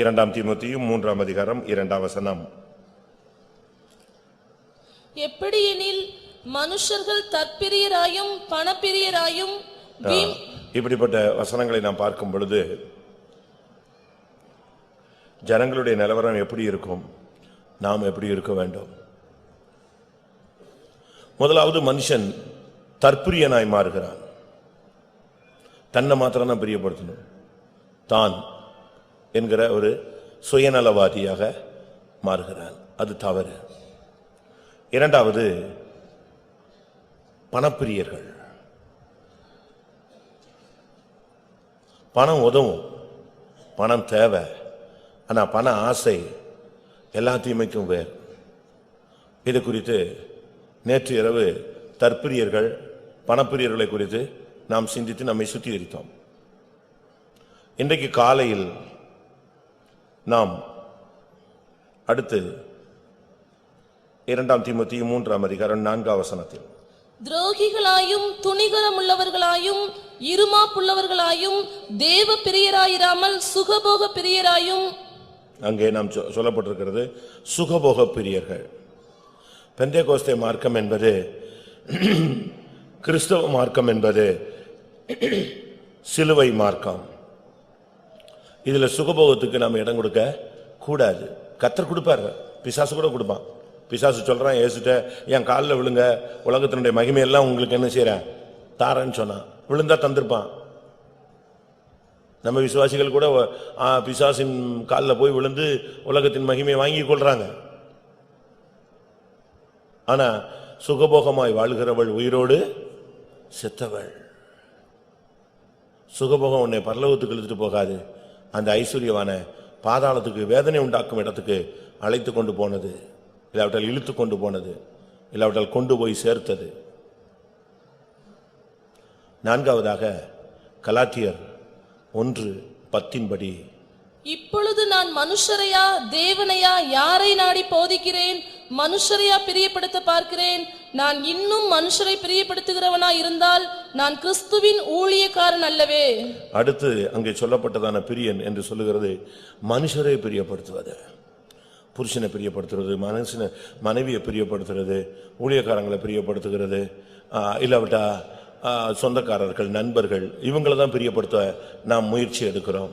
2 தீமோத்தேயு 3 அதிகாரம் 2 வசனம். எப்படியெனில் மனுஷர்கள் தற்பிரியராயும் பணப்பிரியராயும் இப்படிப்பட்ட வசனங்களை நாம் பார்க்கும் பொழுது ஜனங்களுடைய நிலவரம் எப்படி இருக்கும், நாம் எப்படி இருக்க வேண்டும்? முதலாவது, மனுஷன் தற்பிரியனாய் மாறுகிறான். தன்னை மாத்திரம் தான் பிரியப்படுத்தணும், தான் என்கிற ஒரு சுயநலவாதியாக மாறுகிறான். அது தவறு. இரண்டாவது, பணப்பிரியர்கள். பணம் உதவும், பணம் தேவை, ஆனா பண ஆசை எல்லா தீமைக்கும் வேறு. இது குறித்து நேற்று இரவு தற்பிரியர்கள் பணப்பிரியர்களை குறித்து நாம் சிந்தித்து நம்மை சுத்திகரித்தோம். இன்றைக்கு காலையில் நாம் அடுத்து 2 தீமோத்தேயு 3 அதிகாரம் 4 வசனத்தில், துரோகிகளாயும் துணிகரமுள்ளவர்களாயும் இருமாப்புள்ளவர்களாயும் தேவ பிரியராயிராமல் சுகபோக பிரியராயும். அங்கே நாம் சொல்லப்பட்டிருக்கிறது சுகபோக பிரியர்கள். பெந்தேகோஸ்தே மார்க்கம் என்பது, கிறிஸ்தவ மார்க்கம் என்பது சிலுவை மார்க்கம். இதுல சுகபோகத்துக்கு நாம் இடம் கொடுக்க கூடாது. கர்த்தர் கொடுப்பார், பிசாசு கூட கொடுப்பான். பிசாசு சொல்றான், ஏசுட்ட என் காலில் விழுங்க, உலகத்தினுடைய மகிமையெல்லாம் உங்களுக்கு என்ன செய்யறேன் தாரன்னு சொன்னான். விழுந்தா தந்திருப்பான். நம்ம விசுவாசிகள் கூட பிசாசின் காலில் போய் விழுந்து உலகத்தின் மகிமையை வாங்கி கொள்றாங்க. ஆனா சுகபோகமாய் வாழ்கிறவள் உயிரோடு செத்தவள். சுகபோகம் உன்னை பரலோகத்துக்கு இழுத்துட்டு போகாது. அந்த ஐஸ்வர்யவான பாதாளத்துக்கு, வேதனை உண்டாக்கும் இடத்துக்கு அழைத்து கொண்டு போனது, இல்லாவிட்டால் இழுத்து கொண்டு போனது, இல்லாவிட்டால் கொண்டு போய் சேர்த்தது. நான்காவதாக கலாத்தியர் 1:10 இப்பொழுது நான் மனுஷரையா தேவனையா யாரை நாடி போதிக்கிறேன்? மனுஷரையா பிரியப்படுத்த பார்க்கிறேன்? நான் இன்னும் மனுஷரை பிரியப்படுத்துகிறவனா இருந்தால் நான் கிறிஸ்துவின் ஊழியக்காரன் அல்லவே. அடுத்து அங்கே சொல்லப்பட்டதான பிரியன் என்று சொல்லுகிறது மனுஷரை பிரியப்படுத்துவது. புருஷனை பிரியப்படுத்துறது, மனைவியை பிரியப்படுத்துறது, ஊழியக்காரங்களை பிரியப்படுத்துகிறது, இல்லாவிட்டா சொந்தக்காரர்கள், நண்பர்கள், இவங்களை தான் பிரியப்படுத்த நாம் முயற்சி எடுக்கிறோம்.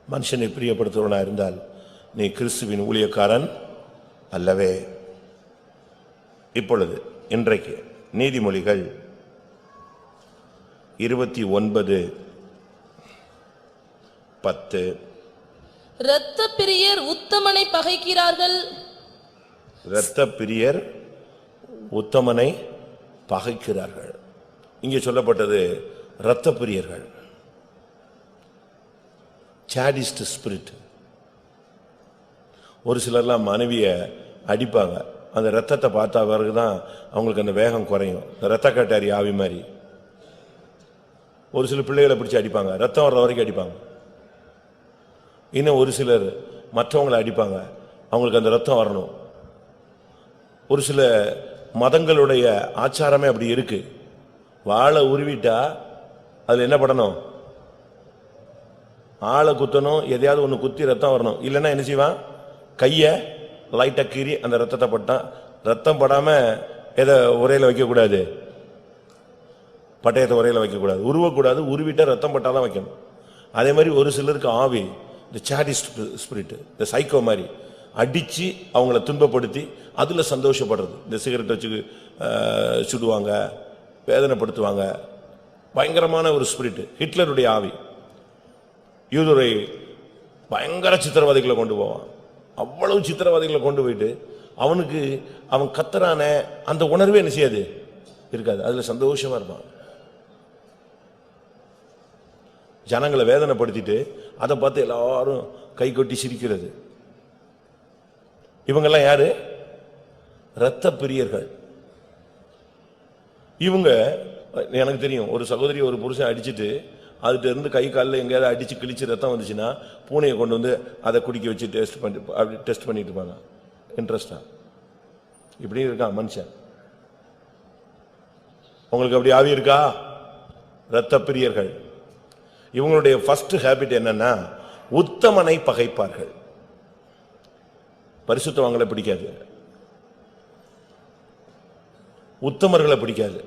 மனுஷனை பிரியப்படுத்துவனா இருந்தால் நீ கிறிஸ்துவின் ஊழியக்காரன் அல்லவே. இப்பொழுது இன்றைக்கு நீதிமொழிகள் 29:10, இரத்த பிரியர் உத்தமனை பகைக்கிறார்கள். இரத்த பிரியர் உத்தமனை பகைக்கிறார்கள். இங்கே சொல்லப்பட்டது இரத்த பிரியர்கள், சாடிஸ்ட் ஸ்பிரிட். ஒரு சிலர்லாம் மனைவியை அடிப்பாங்க, அந்த ரத்தத்தை பார்த்தா பிறகுதான் அவங்களுக்கு அந்த வேகம் குறையும். ரத்த கட்டாரி ஆவி மாதிரி. ஒரு சில பிள்ளைகளை பிடிச்சி அடிப்பாங்க, ரத்தம் வர்ற வரைக்கும் அடிப்பாங்க. இன்னும் ஒரு சிலர் மற்றவங்களை அடிப்பாங்க, அவங்களுக்கு அந்த ரத்தம் வரணும். ஒரு சில மதங்களுடைய ஆச்சாரமே அப்படி இருக்கு. வாழை உருவிட்டா அதுல என்ன படணும்? ஆளை குத்தணும், எதையாவது ஒன்று குத்தி ரத்தம் வரணும். இல்லைன்னா என்ன செய்வான்? கையை லைட்டா கீறி அந்த ரத்தத்தை பட்டான். ரத்தம் படாம எதை உரையில வைக்கக்கூடாது, பட்டயத்தை உரையில வைக்கக்கூடாது, உருவக்கூடாது. உருவிட்டா ரத்தம் பட்டாதான் வைக்கணும். அதே மாதிரி ஒரு சிலருக்கு ஆவி, இந்த சாடிஸ்ட் ஸ்பிரிட், இந்த சைக்கோ மாதிரி அடிச்சு அவங்கள துன்பப்படுத்தி அதுல சந்தோஷப்படுறது. இந்த சிகரெட் வச்சு சுடுவாங்க, வேதனைப்படுத்துவாங்க. பயங்கரமான ஒரு ஸ்பிரிட். ஹிட்லருடைய ஆவி. யூதரை பயங்கர சித்திரவாதிகளை கொண்டு போவான். அவ்வளவு சித்திரவாதிகளை கொண்டு போயிட்டு அவனுக்கு அவன் கத்துறான அந்த உணர்வே என்ன செய்யாது, இருக்காது. அதுல சந்தோஷமா இருப்பான். ஜனங்களை வேதனைப்படுத்திட்டு அதை பார்த்து எல்லாரும் கை கொட்டி சிரிக்கிறது. இவங்கெல்லாம் யாரு? இரத்த பிரியர்கள். இவங்க, எனக்கு தெரியும், ஒரு சகோதரி ஒரு புருஷன் அடிச்சுட்டு அதுட்டு இருந்து கை காலில் எங்கேயாவது அடிச்சு கிழிச்சு ரத்தம் வந்துச்சுன்னா பூனையை கொண்டு வந்து அதை குடிக்க வச்சு டெஸ்ட் பண்ணிட்டு இருப்பாங்க. இன்ட்ரெஸ்டா இப்படி இருக்கான் மனுஷன். உங்களுக்கு அப்படி ஆவி இருக்கா? இரத்த பிரியர்கள். இவங்களுடைய ஃபர்ஸ்ட் ஹேபிட் என்னன்னா உத்தமனை பகைப்பார்கள். பரிசுத்தவான்களை பிடிக்காது, உத்தமர்களை பிடிக்காது,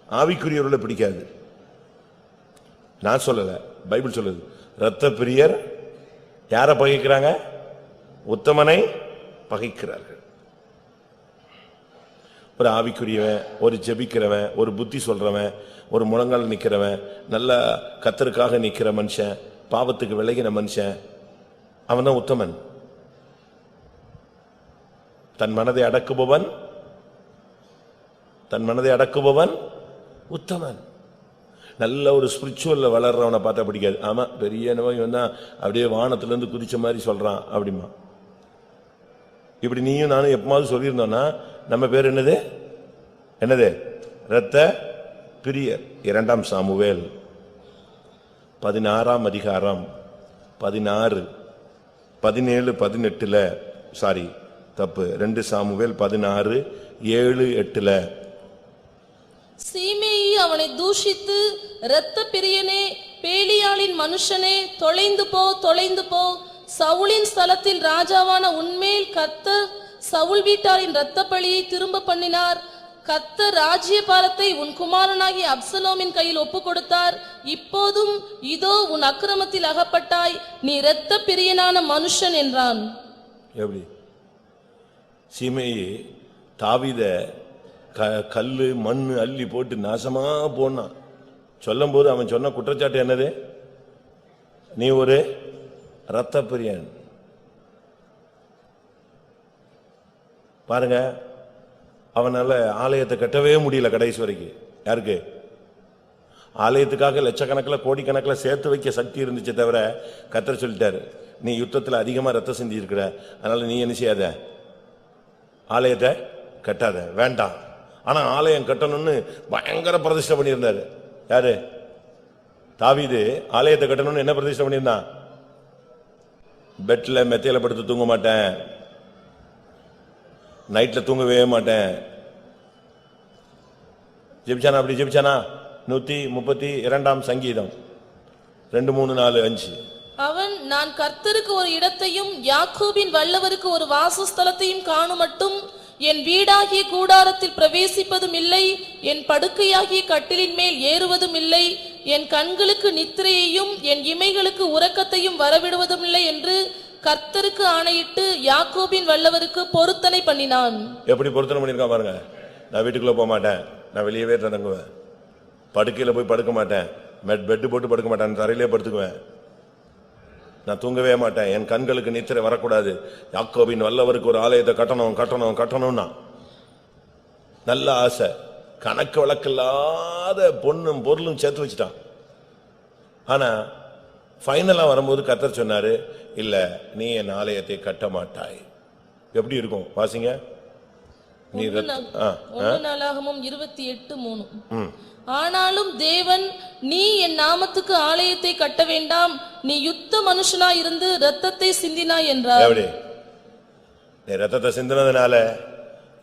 ஆவிக்குரியவர்களை பிடிக்காது. நான் சொல்லல, பைபிள் சொல்லுது. இரத்த பிரியர் யாரை பகைக்கிறாங்க? உத்தமனை பகைக்கிறார்கள். ஒரு ஆவிக்குரியவன், ஒரு ஜெபிக்கிறவன், ஒரு புத்தி சொல்றவன், ஒரு முழங்கால் நிக்கிறவன், நல்ல கர்த்தருக்காக நிக்கிற மனுஷன், பாவத்துக்கு விலகின மனுஷன், அவன் தான் உத்தமன். தன் மனதை அடக்குபவன், தன் மனதை அடக்குபவன் உத்தமன். நல்ல ஒரு ஸ்பிரிச்சுவல்ல வளர்றவனை பார்த்தா பிடிக்காது. ஆமா, பெரிய இவன் தான் அப்படியே வானத்திலிருந்து குதிச்ச மாதிரி சொல்றான் அப்படிமா. இப்படி நீயும் நானும் எப்பமாவது சொல்லியிருந்தோம்னா நம்ம பேர் என்னது? என்னது? இரத்த பிரியர். 2 சாமுவேல் 16 அதிகாரம் 16 17 18 சாரி தப்பு, 2 சாமுவேல் 16 7 8 சீமேயி அவனை தூஷித்து, இரத்த பிரியனே, பேலியாளின் மனுஷனே, தொலைந்து போ, தொலைந்து போ. சவுலின் ஸ்தலத்தில் ராஜாவான உன்மேல் கர்த்தர் சவுல் வீட்டாரின் இரத்த பழியை திரும்ப பண்ணினார். கர்த்தர் ராஜ்யபாரத்தை உன் குமாரனாகிய அப்சலோமின் கையில் ஒப்புக் கொடுத்தார். இப்போதும் இதோ உன் அக்கிரமத்தில் அகப்பட்டாய், நீ இரத்த பிரியனான மனுஷன் என்றான். எப்படி? சீமேயி தாவீத கல்லு மண்ணு அள்ளி போட்டு நாசமா போனான். சொல்லும் போது அவன் சொன்ன குற்றச்சாட்டு என்னது? நீ ஒரு இரத்த பிரியன். பாருங்க, அவனால ஆலயத்தை கட்டவே முடியல கடைசி வரைக்கும். யாருக்கு? ஆலயத்துக்காக லட்சக்கணக்கில் கோடிக்கணக்கில் சேர்த்து வைக்க சக்தி இருந்துச்சு தவிர கர்த்தர் சொல்லிட்டாரு, நீ யுத்தத்தில் அதிகமா ரத்தம் சிந்தி இருக்கிற, அதனால நீ என்ன செய்யாத, ஆலயத்தை கட்டாத, வேண்டாம். ஆனா ஆலயம் கட்டணும்னு பயங்கர பிரதிஷ்டை பண்ணியிருந்தாரு. யாரு? தாவீது ஆலயத்தை கட்டணும்னு என்ன பிரதிஷ்டை பண்ணியிருந்தான்? பெட்ல மெத்தையில படுத்து தூங்க மாட்டேன், நைட்ல தூங்கவே மாட்டேன். ஜெபிச்சானா? அப்படி ஜெபிச்சானா? 132 சங்கீதம் 2 3 4 5. அவன், நான் கர்த்தருக்கு ஒரு இடத்தையும் யாக்கோபின் வல்லவருக்கு ஒரு வாசஸ்தலத்தையும் காணும் மட்டும் என் வீடாகிய கூடாரத்தில் பிரவேசிப்பதும் இல்லை, என் படுக்கையாகிய கட்டிலின் மேல் ஏறுவதும் இல்லை, என் கண்களுக்கு நித்திரையையும் என் இமைகளுக்கு உறக்கத்தையும் வரவிடுவதும் இல்லை என்று கர்த்தருக்கு ஆணையிட்டு யாக்கோபின் வல்லவருக்கு பொருத்தனை பண்ணினான். எப்படி பொருத்தனை பண்ணிருக்கான் பாருங்க. நான் வீட்டுக்குள்ள போக மாட்டேன், நான் வெளியவே தங்குவேன், படுக்கையில போய் படுக்க மாட்டேன், பெட் போட்டு படுக்க மாட்டேன், தரையிலே படுத்துக்குவேன், நான் தூங்கவே மாட்டேன், என் கண்களுக்கு நித்திரை வரக்கூடாது, யாக்கோபின் வல்லவருக்கு ஒரு ஆலயத்தை கட்டணும் கட்டணும் கட்டணும்னா நல்ல ஆசை. கணக்கு வழக்கில்லாத பொண்ணும் பொருளும் சேர்த்து வச்சுட்டான். ஆனா ஃபைனலா வரும்போது கர்த்தர் சொன்னாரு, இல்ல, நீ என் ஆலயத்தை கட்ட மாட்டாய். எப்படி இருக்கும் வாசிங்க. நீ 1 நாளாகமம் 28:3. ஆனாலும் தேவன், நீ என் நாமத்துக்கு ஆலயத்தை கட்ட வேண்டாம், நீ யுத்த மனுஷனாய் இருந்து இரத்தத்தை சிந்தினாய் என்றார். எப்படி? நீ ரத்தத்தை சிந்தினதுனால,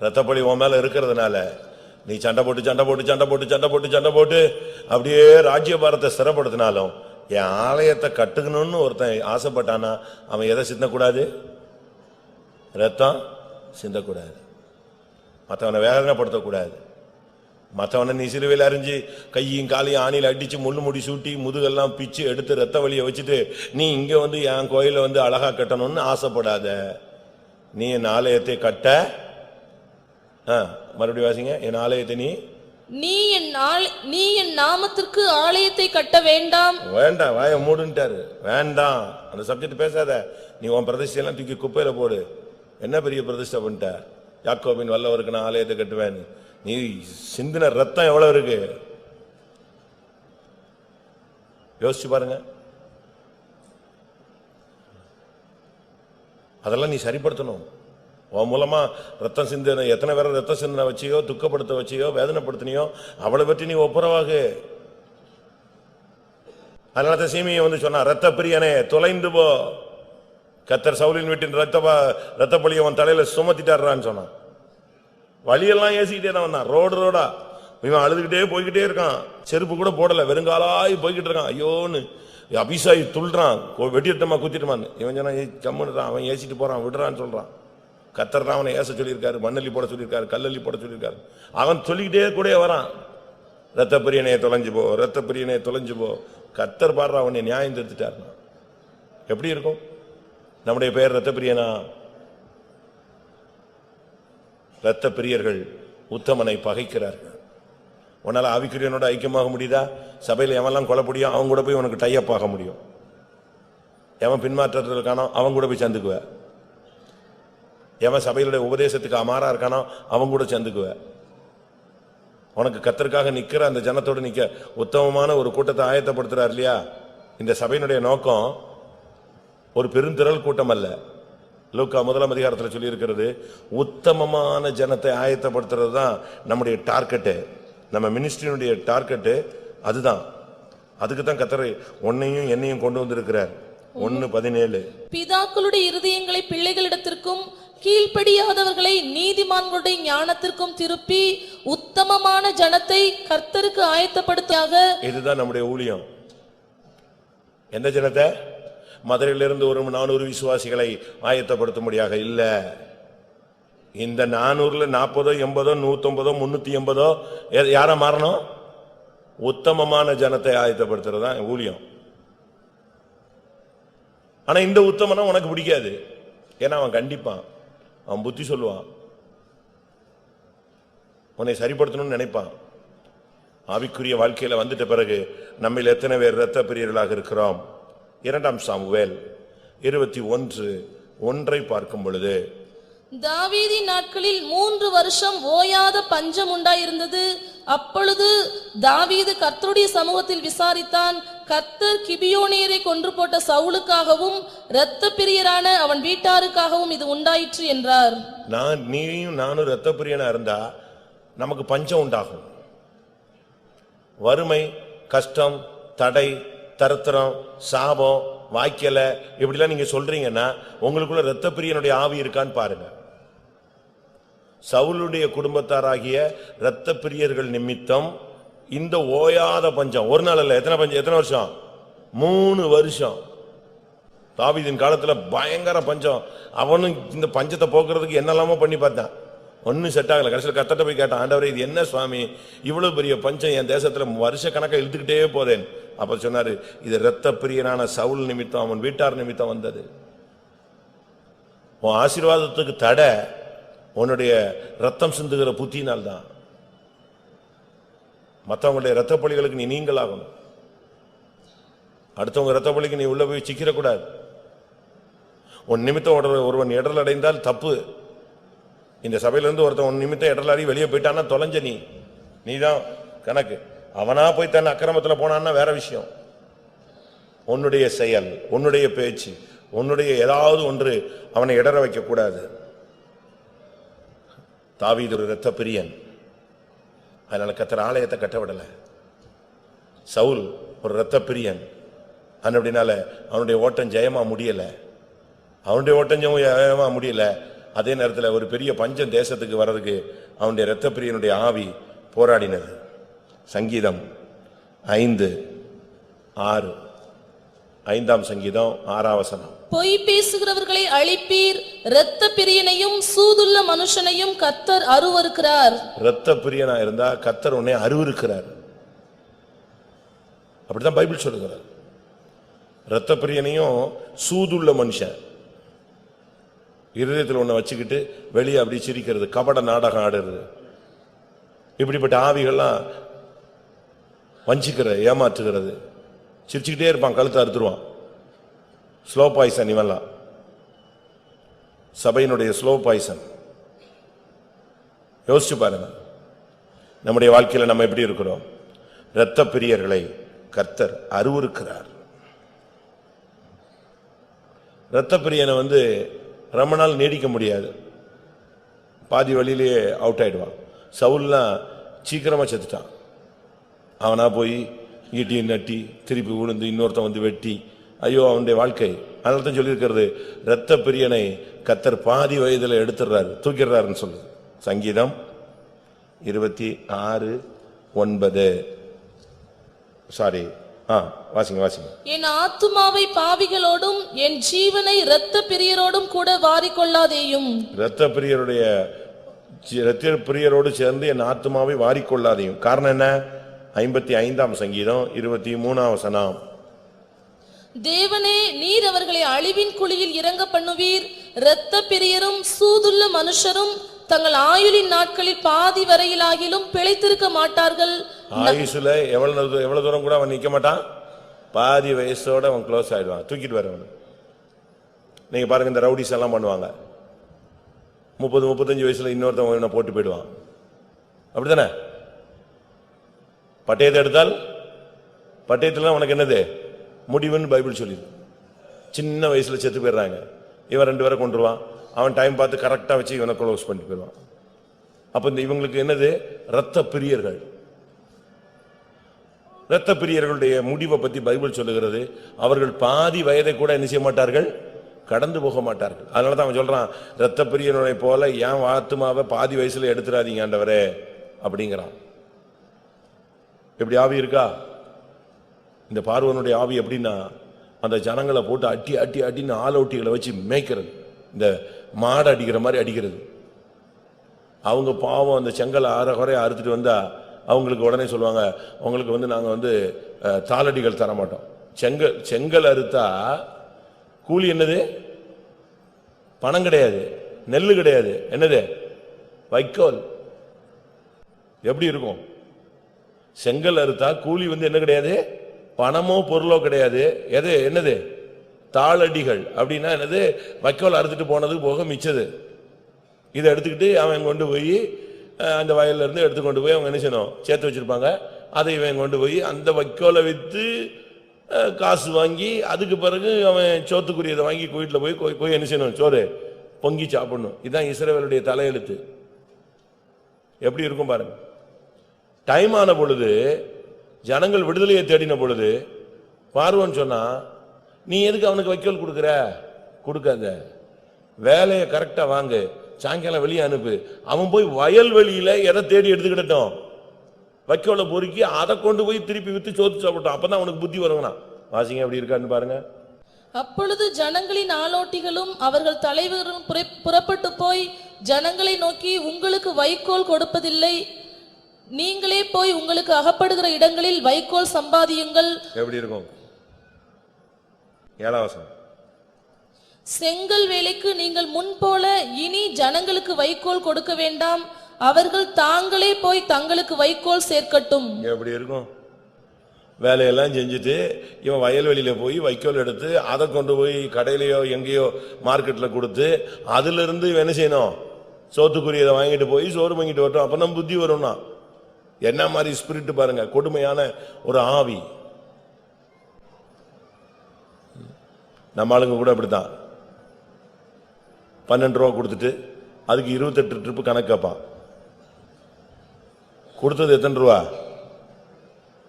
ரத்தப்பழி உன் மேல இருக்கிறதுனால நீ சண்டை போட்டு சண்டை போட்டு சண்டை போட்டு சண்டை போட்டு சண்டை போட்டு அப்படியே ராஜ்யபாரத்தை ஸ்திரப்படுத்தினாலும் என் ஆலயத்தை கட்டுக்கணும்னு ஒருத்தன் ஆசைப்பட்டானா அவன் எதை சிந்தக்கூடாது? ரத்தம் சிந்தக்கூடாது, மற்றவனை வேதனைப்படுத்தக்கூடாது, மற்றவனை நீ சிலுவையில் அறிஞ்சு கையும் காலையும் ஆணியில் அடிச்சு முள்ளு முடி சூட்டி முதுகெல்லாம் பிச்சு எடுத்து ரத்த வலியை வச்சுட்டு நீ இங்க வந்து என் கோயில வந்து அழகா கட்டணும்னு ஆசைப்படாத. நீ என் ஆலயத்தை கட்ட, மறுபடியும் வாசிங்க, என் ஆலயத்தை நீ என் நாமத்திற்கு ஆலயத்தை கட்ட வேண்டாம். வேண்டாம், வாய மூடுன்ட்டாரு. வேண்டாம், அந்த சப்ஜெக்ட் பேசாத. நீ உன் பிரதிஷ்டையெல்லாம் தூக்கி குப்பையில போடு. என்ன பெரிய பிரதிஷ்டை பண்ணிட்ட? யாக்கோபின் வல்லவருக்கு நான் ஆலயத்தை கட்டுவேன். நீ சிந்தின ரத்தம் எவ்வளவு இருக்கு யோசிச்சு பாருங்க. அதெல்லாம் நீ சரிப்படுத்தணும். உன் மூலமா ரத்தம் சிந்தின எத்தனை பேரை ரத்தம் சிந்தனை வச்சியோ, துக்கப்படுத்த வச்சியோ, வேதனைப்படுத்தினியோ, அவளை பற்றி நீ ஒப்புரவாகு. அதனால சீமையை வந்து சொன்னா, ரத்த பிரியனே தொலைந்து போ, கர்த்தர் சவுலின் வீட்டின் ரத்த பழியை அவன் தலையில சுமத்திட்டாரான்னு சொன்னான். வழியெல்லாம் ஏசிக்கிட்டே தான் வந்தான், ரோடு ரோடா இவன் அழுதுகிட்டே போய்கிட்டே இருக்கான், செருப்பு கூட போடல, வெறுங்காலாய் போய்கிட்டு இருக்கான். ஐயோன்னு அபிசாயி துள்றான், வெட்டிட்டமா குத்திட்டுமான்னு. இவன் சொன்னா கம்முன்னுறான், அவன் ஏசிட்டு போறான், விடுறான்னு சொல்றான். கர்த்தர் தான் அவனை ஏச சொல்லியிருக்காரு, மண்ணள்ளி போட சொல்லியிருக்காரு, கல்லள்ளி போட சொல்லியிருக்காரு. அவன் சொல்லிக்கிட்டே கூட வரான், ரத்த பிரியனையை தொலைஞ்சு போ, ரத்த பிரியனையை தொலைஞ்சு போ. கர்த்தர் பாடுற அவனை நியாயம் தீர்த்துட்டார். எப்படி இருக்கும் நம்முடைய பெயர்? ரத்த பிரியனா? ரத்த பிரியர்கள் உத்தமனை பகைக்கிறார்கள். உன்னால ஆவிக்குரியனோட ஐக்கியமாக முடியுதா? சபையில் எவெல்லாம் கொலைப்படியும் அவன் கூட போய் உனக்கு டைப் ஆக முடியும். எவன் பின்மாற்றத்தில் இருக்கானோ அவன் கூட போய் சேர்ந்துக்குவ. எவன் சபையிலுடைய உபதேசத்துக்கு அமாரா இருக்கானோ அவன் கூட சேர்ந்துக்குவ. உனக்கு கர்த்தருக்காக நிக்கிற அந்த ஜனத்தோடு நிக்க உத்தமமான ஒரு கூட்டத்தை ஆயத்தப்படுத்துறார் இல்லையா? இந்த சபையினுடைய நோக்கம் ஒரு பெருந்திரள் கூட்டம் அல்ல. லூக்கா 1ஆம் அதிகாரத்தில் சொல்லி இருக்கிறது, உத்தமமான ஜனத்தை ஆயத்தப்படுத்துறது தான் நம்முடைய டார்கெட்டு, நம்ம மினிஸ்ட்ரியினுடைய டார்கெட்டு அதுதான். அதுக்கு தான் கர்த்தர் உன்னையும் என்னையும் கொண்டு வந்திருக்கிறார். 1:17 பிதாக்களுடைய இருதயங்களை பிள்ளைகளிடத்திற்கும் கீழ்ப்படியாதவர்களை நீதிமான்களுடைய ஞானத்திற்கும் திருப்பி உத்தமமான ஜனத்தை கர்த்தருக்கு ஆயத்தப்படுத்தியாக. இதுதான் நம்முடைய ஊழியம். எந்த ஜனத்தை? மதுரையிலிருந்து ஒரு 400 விசுவாசிகளை ஆயத்தப்படுத்தும்படியாக இல்ல. இந்த 400ல 40, 80, 150, 380 யார மாறணும்? உத்தமமான ஜனத்தை ஆயத்தப்படுத்துறதா ஊழியம். ஆனா இந்த உத்தமனா உனக்கு பிடிக்காது. ஏன்னா அவன் கண்டிப்பான், அவன் புத்தி சொல்லுவான், உன்னை சரிப்படுத்தணும்னு நினைப்பான். ஆவிக்குரிய வாழ்க்கையில வந்துட்ட பிறகு நம்மில் எத்தனை பேர் இரத்த பிரியர்களாக இருக்கிறோம்? 2 சாமுவேல் 21:1 பார்க்கும் பொழுது, தாவீதின் நாட்களில் 3 வருஷம் ஓயாத பஞ்சம் உண்டாயிருந்தது. அப்பொழுது தாவீது கர்த்தருடைய சமூகத்தில் விசாரித்தான். கர்த்தர் கிபியோனியரை கொன்று போட்ட சவுலுக்காகவும் இரத்த பிரியரான அவன் வீட்டாருக்காகவும் இது உண்டாயிற்று என்றார். நீயும் நானும் இரத்த பிரியனா இருந்தா நமக்கு பஞ்சம் உண்டாகும். வறுமை, கஷ்டம், தடை, தரித்திரம், சாபம், வாய்க்கல இப்படிலாம் நீங்க சொல்றீங்கன்னா உங்களுக்குள்ள இரத்த பிரியனுடைய ஆவி இருக்கான்னு பாருங்க. சவுலுடைய குடும்பத்தாராகிய இரத்த பிரியர்கள் நிமித்தம் இந்த ஓயாத பஞ்சம் ஒரு நாள் அல்ல, எத்தனை பஞ்சம்? எத்தனை வருஷம்? 3 வருஷம். தாவீதின் காலத்துல பயங்கர பஞ்சம். அவனும் இந்த பஞ்சத்தை போக்குறதுக்கு என்னெல்லாமோ பண்ணி பார்த்தான், ஒன்னும் செட் ஆகல. கடைசியில் கர்த்தர்ட்ட போய் கேட்டான், ஆண்டவரே இது என்ன சுவாமி, இவ்வளவு பெரிய பஞ்சம் என் தேசத்துல வருஷ கணக்கா இழுத்துக்கிட்டே போதேன். அப்ப சொன்னாரு, இது இரத்த பிரியனான சவுல் நிமித்தம், அவன் வீட்டார் நிமித்தம் வந்தது. உன் ஆசீர்வாதத்துக்கு தடை உன்னுடைய ரத்தம் சிந்துகிற புத்தினால் தான். மற்றவங்களுடைய இரத்த பலிகளுக்கு நீ நீங்களாகணும். அடுத்தவங்க இரத்த பலிக்கு நீ உள்ள போய் சிக்கிடக்கூடாது. உன் நிமித்தம் ஒருவன் இடரல் அடைந்தால் தப்பு. இந்த சபையிலிருந்து ஒருத்தன் உன் நிமித்தம் இடரல் அடி வெளியே போயிட்டான்னா தொலைஞ்ச நீதான் கணக்கு. அவனா போய் தன் அக்கிரமத்துல போனான்னா வேற விஷயம். உன்னுடைய செயல், உன்னுடைய பேச்சு, உன்னுடைய ஏதாவது ஒன்று அவனை இடர வைக்க கூடாது. தாவீது ஒரு இரத்த பிரியன், அதனால கர்த்தர் ஆலயத்தை கட்ட விடல. சவுல் ஒரு இரத்த பிரியன், அப்படினால அவனுடைய ஓட்டம் ஜெயமா முடியல. அவனுடைய ஓட்டம் ஜெயமா முடியல. அதே நேரத்தில் ஒரு பெரிய பஞ்சம் தேசத்துக்கு வர்றதுக்கு அவனுடைய இரத்த பிரியனுடைய ஆவி போராடினது. சங்கீதம் 5:6, 5ஆம் சங்கீதம் 6ஆம் வசனம். பொய் பேசுகிறவர்களை அழிப்பீர், இரத்த பிரியனையும் சூதுள்ள மனுஷனையும் கர்த்தர் அருவருக்கிறார். இரத்த பிரியனா இருந்தா கர்த்தர் உன்னை அருவருக்கிறார். அப்படிதான் பைபிள் சொல்லுகிறார். இரத்த பிரியனையும் சூதுள்ள மனுஷன், இருதயத்தில் ஒன்ன வச்சுக்கிட்டு வெளியே அப்படி சிரிக்கிறது, கபட நாடகம் ஆடுறது, இப்படிப்பட்ட ஆவிகள்லாம் வஞ்சிக்கிற, ஏமாற்றுகிறது, சிரிச்சுக்கிட்டே இருப்பான், கழுத்தை அறுத்துருவான். ஸ்லோ பாய்சன் இவெல்லாம், சபையினுடைய ஸ்லோ பாய்சன். யோசிச்சு பாருங்க, நம்முடைய வாழ்க்கையில நம்ம எப்படி இருக்கிறோம்? இரத்த பிரியர்களை கர்த்தர் அருவருக்கிறார். இரத்த பிரியனை ரொம்ப நாள் நீடிக்க முடியாது, பாதி வழியிலேயே அவுட் ஆயிடுவான். சவுல்லாம் சீக்கிரமா செத்துட்டான். அவனா போய் ஈட்டி நட்டி திருப்பி விழுந்து இன்னொருத்தன் வெட்டி, ஐயோ அவனுடைய வாழ்க்கை. அதனால தான் சொல்லியிருக்கிறது, இரத்த பிரியனை கர்த்தர் பாதி வயதில் எடுத்துடுறாரு, தூக்கிடுறாருன்னு சொல்லுது. சங்கீதம் 26, 9 சாரி வாசிங்க என் ஆத்துமாவை பாவிகளோடும் என் ஜீவனை இரத்த பிரியரோடும் கூட வாரிக்கொள்ளாதேயும். இரத்த பிரியரோடு சேர்ந்து என் ஆத்துமாவை வாரிக்கொள்ளாதேயும். காரணம் என்ன? 55ஆம் சங்கீதம் 23ஆம் வசனம். தேவனே, நீர் அவர்களை அழிவின் குழியில் இறங்க பண்ணுவீர். இரத்த பிரியரும் சூதுள்ள மனுஷரும் தங்கள் ஆயுளின் நாட்களில் பாதி வரையிலாகிலும் பிழைத்திருக்க மாட்டார்கள். ஆயுசுல எவ்வளவு தூரம் கூட அவன் நிக்க மாட்டான். பாதி வயசோட அவன் க்ளோஸ் ஆயிடுவான், தூக்கிட்டு வரவன். நீங்க பாருங்க, இந்த ரவுடிஸ் எல்லாம் பண்ணுவாங்க. 30-35 வயசுல இன்னொருத்தவன் போட்டு போயிடுவான். அப்படித்தானே? பட்டயத்தை எடுத்தால் பட்டயத்துல உனக்கு என்னது முடிவுன்னு பைபிள் சொல்லிது. சின்ன வயசுல செத்து போயிடுறாங்க. இவன் 2 பேரை கொண்டுருவான். அவன் டைம் பார்த்து கரெக்டா வச்சு இவனை க்ளோஸ் பண்ணிட்டு போயிடுவான். அப்ப இந்த இவங்களுக்கு என்னது? இரத்த பிரியர்கள். இரத்த பிரியர்களுடைய முடிவை பத்தி பைபிள் சொல்லுகிறது. அவர்கள் பாதி வயதை கூட என்ன செய்ய மாட்டார்கள், கடந்து போக மாட்டார்கள். அதனாலதான் அவன் சொல்றான், இரத்த பிரியனை போல ஏன் ஆத்துமாவை பாதி வயசுல எடுத்துறாதீங்க ஆண்டவரே அப்படிங்கிறான். எப்படி ஆவி இருக்கா? இந்த பார்வனுடைய ஆவி எப்படின்னா, அந்த ஜனங்களை போட்டு அட்டி அட்டி அட்டின்னு ஆலோட்டிகளை வச்சு மேய்க்கிறது. இந்த மாடு அடிக்கிற மாதிரி அடிக்கிறது. அவங்க பாவம் அந்த செங்கலை குறைய அறுத்துட்டு வந்தா அவங்களுக்கு உடனே சொல்லுவாங்க, உங்களுக்கு நாங்க தாளடிகள் தர மாட்டோம். செங்கல் அறுத்தா கூலி என்னது? பணம் கிடையாது, நெல்லு கிடையாது, என்னது? வைக்கோல். எப்படி இருக்கும்? செங்கல் அறுத்தா கூலி என்ன கிடையாது, பணமோ பொருளோ கிடையாது. எது? என்னது? தாளடிகள். அப்படின்னா என்னது? வைக்கோல் அறுத்துட்டு போனது போக மிச்சது. இதை எடுத்துக்கிட்டு அவன் கொண்டு போய் அந்த வயல்ல இருந்து எடுத்துக்கொண்டு போய் அவங்க என்ன செய்யணும், சேர்த்து வச்சிருப்பாங்க. அதை இவன் கொண்டு போய் அந்த வைக்கோலை வித்து காசு வாங்கி, அதுக்கு பிறகு அவன் சோத்துக்குரியதை வாங்கி வீட்டில் போய் என்ன செய்யணும், சோறு பொங்கி சாப்பிடணும். இதுதான் இஸ்ரவேலுடைய தலையெழுத்து. எப்படி இருக்கும் பாருங்க. டைம் ஆன பொழுது, ஜனங்கள் விடுதலையை தேடின பொழுது பார்வோன் சொன்னா, நீ எதுக்கு அவனுக்கு வைக்கோல் கொடுக்குற? கொடுக்காத, வேலையை கரெக்டா வாங்கு, சாயங்காலம் வெளியே அனுப்பு. அவன் போய் வயல்வெளியில எதை தேடி எடுத்துக்கிட்டோம், வைக்கோலை பொறுக்கி அதை கொண்டு போய் திருப்பி வித்து சோத்து சாப்பிட்டோம். அப்பதான் அவனுக்கு புத்தி வருங்கண்ணா. வாசிங்க எப்படி இருக்கான்னு பாருங்க. அப்பொழுது ஜனங்களின் ஆலோட்டிகளும் அவர்கள் தலைவரும் புறப்பட்டு போய் ஜனங்களை நோக்கி, உங்களுக்கு வைக்கோல் கொடுப்பதில்லை, நீங்களே போய் உங்களுக்கு அகப்படுகிற இடங்களில் வைக்கோல் சம்பாதியுங்கள். எப்படி இருக்கும்? 7ஆம் வசனம். செங்கல் வேலைக்கு நீங்கள் முன்போல இனி ஜனங்களுக்கு வைக்கோல் கொடுக்க வேண்டாம், அவர்கள் தாங்களே போய் தங்களுக்கு வைக்கோல் சேர்க்கட்டும். எப்படி இருக்கும்? வேலையெல்லாம் செஞ்சுட்டு இவன் வயல்வெளியில போய் வைக்கோல் எடுத்து அதை கொண்டு போய் கடையிலையோ எங்கேயோ மார்க்கெட்ல கொடுத்து அதுல இருந்து என்ன செய்யணும், சோத்துக்குரியதை வாங்கிட்டு போய் சோறு வாங்கிட்டு வரட்டும். அப்பதான் புத்தி வரும்னா. என்ன மாதிரி ஸ்பிரிட் பாருங்க, கொடுமையான ஒரு ஆவி. நம்ம ஆளுங்க கூட அப்படித்தான். 12 ரூபா கொடுத்துட்டு அதுக்கு 28 ட்ரிப்பு கணக்கு கேட்பான். கொடுத்தது எத்தனை ரூபா?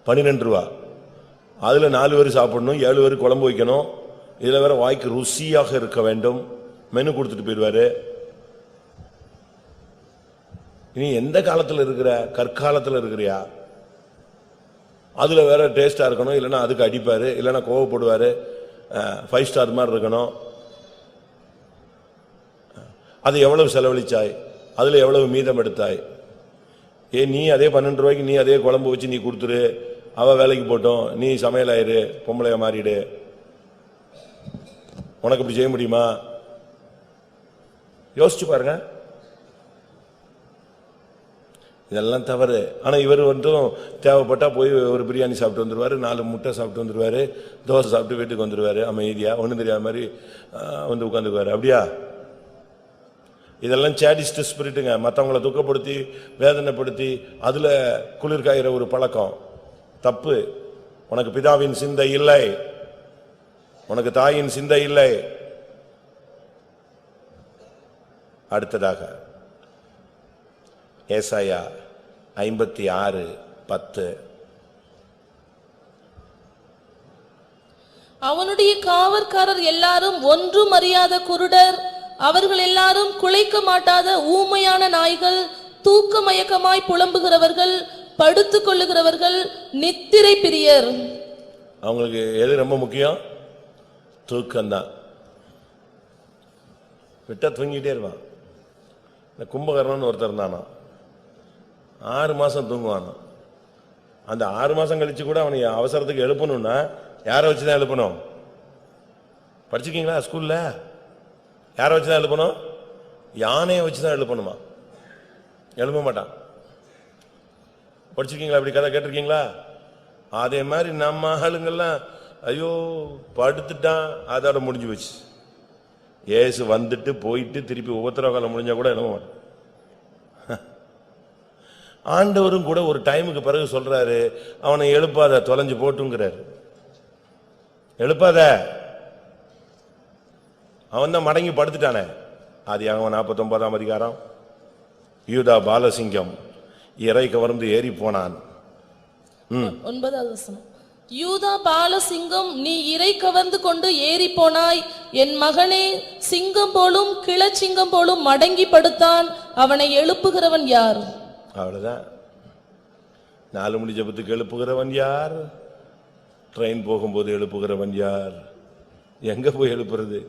12 ரூபா. அதுல 4 பேர் சாப்பிடணும், 7 பேர் குழம்பு வைக்கணும். இதுல வேற வாய்க்கு ருசியாக இருக்க வேண்டும். மெனு கொடுத்துட்டு போயிடுவாரு. நீ எந்த காலத்துல இருக்கிற? கற்காலத்துல இருக்கிறியா? அதுல வேற டேஸ்டா இருக்கணும், இல்லைன்னா அதுக்கு அடிப்பாரு, இல்லைன்னா கோவப்படுவாரு. 5 ஸ்டார் மாதிரி இருக்கணும். அது எவ்வளவு செலவழிச்சாய், அதுல எவ்வளவு மீதம் எடுத்தாய்? நீ அதே 12 ரூபாய்க்கு நீ அதே குழம்பு வச்சு நீ கொடுத்துரு, அவ வேலைக்கு போட்டோம், நீ சமையல் ஆயிரு, பொம்பளைய மாறிடு. உனக்கு இப்படி செய்ய முடியுமா? யோசிச்சு பாருங்க. இதெல்லாம் தவறு. ஆனா இவர் தேவைப்பட்டா போய் ஒரு பிரியாணி சாப்பிட்டு வந்துருவாரு, 4 முட்டை சாப்பிட்டு வந்துருவாரு, தோசை சாப்பிட்டு வீட்டுக்கு வந்துருவாரு, அமைதியா ஒண்ணும் தெரியாத மாதிரி உட்காந்துக்குவாரு. அப்படியா? இதெல்லாம் சேடிஸ்ட் ஸ்பிரிட்டுங்க. மற்றவங்களை துக்கப்படுத்தி வேதனைப்படுத்தி அதுல குளிர் காயிற ஒரு பழக்கம் தப்பு. உனக்கு பிதாவின் சிந்தை இல்லை, உனக்கு தாயின் சிந்தை இல்லை. அடுத்ததாக ஏசாயா 56:10. அவனுடைய காவற்காரர் எல்லாரும் ஒன்றும் அறியாத குருடர், அவர்கள் எல்லாரும் குலைக்க மாட்டாத ஊமையான நாய்கள், தூக்க மயக்கமாய் புலம்புகிறவர்கள், படுத்துக் கொள்ளுகிறவர்கள் நித்திரை பிரியர். அவங்களுக்கு எது ரொம்ப முக்கியம்? தூக்கம்தான். விட்டா தூங்கிட்டே இருப்பான். இந்த கும்பகர்ணன் ஒருத்தர் இருந்தானா, 6 மாசம் தூங்குவானா. அந்த 6 மாசம் கழிச்சு கூட அவனை அவசரத்துக்கு எழுப்பணும்னா யாரை வச்சுதான் எழுப்பணும்? படிச்சிருக்கீங்களா ஸ்கூல்ல? யாரை வச்சுதான் எழுப்பணும்? யானையை வச்சுதான் எழுப்பணுமா? எழுப்ப மாட்டான். படிச்சிருக்கீங்களா? அப்படி கதை கேட்டிருக்கீங்களா? அதே மாதிரி நம்ம ஆளுங்கெல்லாம் ஐயோ படுத்துட்டான், அதோட முடிஞ்சு போச்சு. ஏசு வந்துட்டு போயிட்டு திருப்பி உபத்திரவ காலம் முடிஞ்சா கூட எழுப்ப மாட்டான். ஆண்டவரும் கூட ஒரு டைமுக்கு பிறகு சொல்றாரு, அவனை எழுப்பாத, தொலைஞ்சு போட்டுங்கிறாரு. எழுப்பாத, அவன் தான் மடங்கி படுத்துட்டானே. ஆதியாகமம் 49ஆம் அதிகாரம். யூதா பாலசிங்கம் இறை கவர்ந்து ஏறி போனான். 9வது வசனம். யூதா பாலசிங்கம், நீ இறை கவர்ந்து கொண்டு ஏறி போனாய். என் மகனே, சிங்கம் போலும் கிளச்சிங்கம் போலும் மடங்கி படுத்தான். அவனை எழுப்புகிறவன் யார்? அவ்வளவுதான். 4 மணி ஜெபத்துக்கு எழுப்புகிறவன் யார்? ட்ரெயின் போகும்போது எழுப்புகிறவன் யார்? எங்க போய் எழுப்புறது?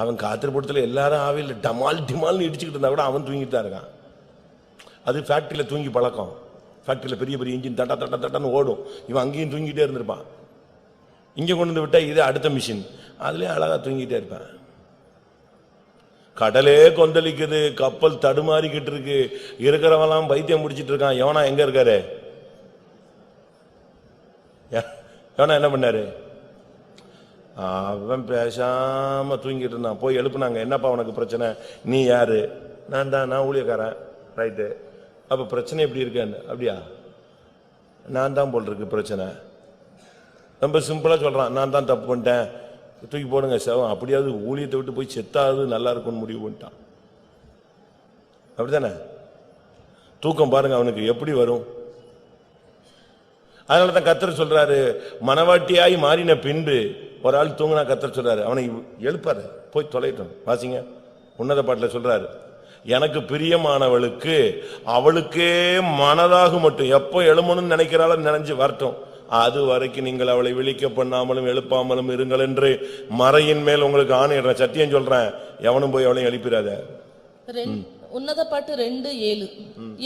அவன் காத்திருப்படத்துல எல்லாரும் ஆவியில் டமால் டிமால்னு இடிச்சுக்கிட்டு இருந்தா கூட அவன் தூங்கிட்டு தான் இருக்கான். அது ஃபேக்டரியில தூங்கி பழக்கம். ஃபேக்டரியில பெரிய பெரிய இன்ஜின் தட்டா தட்டா தட்டான்னு ஓடும். இவன் அங்கேயும் தூங்கிட்டே இருந்திருப்பான். இங்க கொண்டு வந்து விட்டா இது அடுத்த மிஷின், அதுலயே அழகா தூங்கிட்டே இருப்பான். கடலே கொந்தளிக்குது, கப்பல் தடுமாறிக்கிட்டு இருக்கு, இருக்கிறவெல்லாம் பைத்தியம் முடிச்சிட்டு இருக்கான். யோனா எங்க இருக்காரு? யோனா என்ன பண்ணாரு? அவன் பேசாம தூங்கிட்டு இருந்தான். போய் எழுப்புனாங்க, என்னப்பா உனக்கு பிரச்சனை? நீ யாரு? நான் தான், நான் ஊழியக்காரன். ரைட்டு, அப்ப பிரச்சனை எப்படி இருக்கேன்னு? அப்படியா? நான் தான் போல் இருக்கு பிரச்சனை. ரொம்ப சிம்பிளா சொல்றான், நான் தான் தப்பு பண்ணிட்டேன், தூக்கி போடுங்க செவம். அப்படியாவது ஊழியத்தை விட்டு போய் செத்தாவது நல்லா இருக்கும்னு முடிவு பண்ணிட்டான். அப்படித்தானே? தூக்கம் பாருங்க அவனுக்கு எப்படி வரும். அதனாலதான் கர்த்தர் சொல்றாரு, மனவாட்டியாய் மாறின பின்பு ஒரு ஆள் தூங்கினா கர்த்தர் சொல்றாரு, அவனை எழுப்பாரு, போய் தொலைட்டோம். வாசிங்க, உன்னத பாட்டில் சொல்றாரு, எனக்கு பிரியமானவளுக்கு அவளுக்கே மனதாக மட்டும் எப்போ எழுமணும்னு நினைக்கிறாலும் நினைஞ்சு வரட்டும், அது வரைக்கும் நீங்கள் அவளை விழிக்க பண்ணாமலும் எழுப்பாமலும் இருங்கள் என்று மறையின் மேல் உங்களுக்கு ஆணையிடுறேன், சத்தியம் சொல்றேன். எவனும் போய் அவளையும் எழுப்பிடாத. உன்னத பாட்டு 2:7.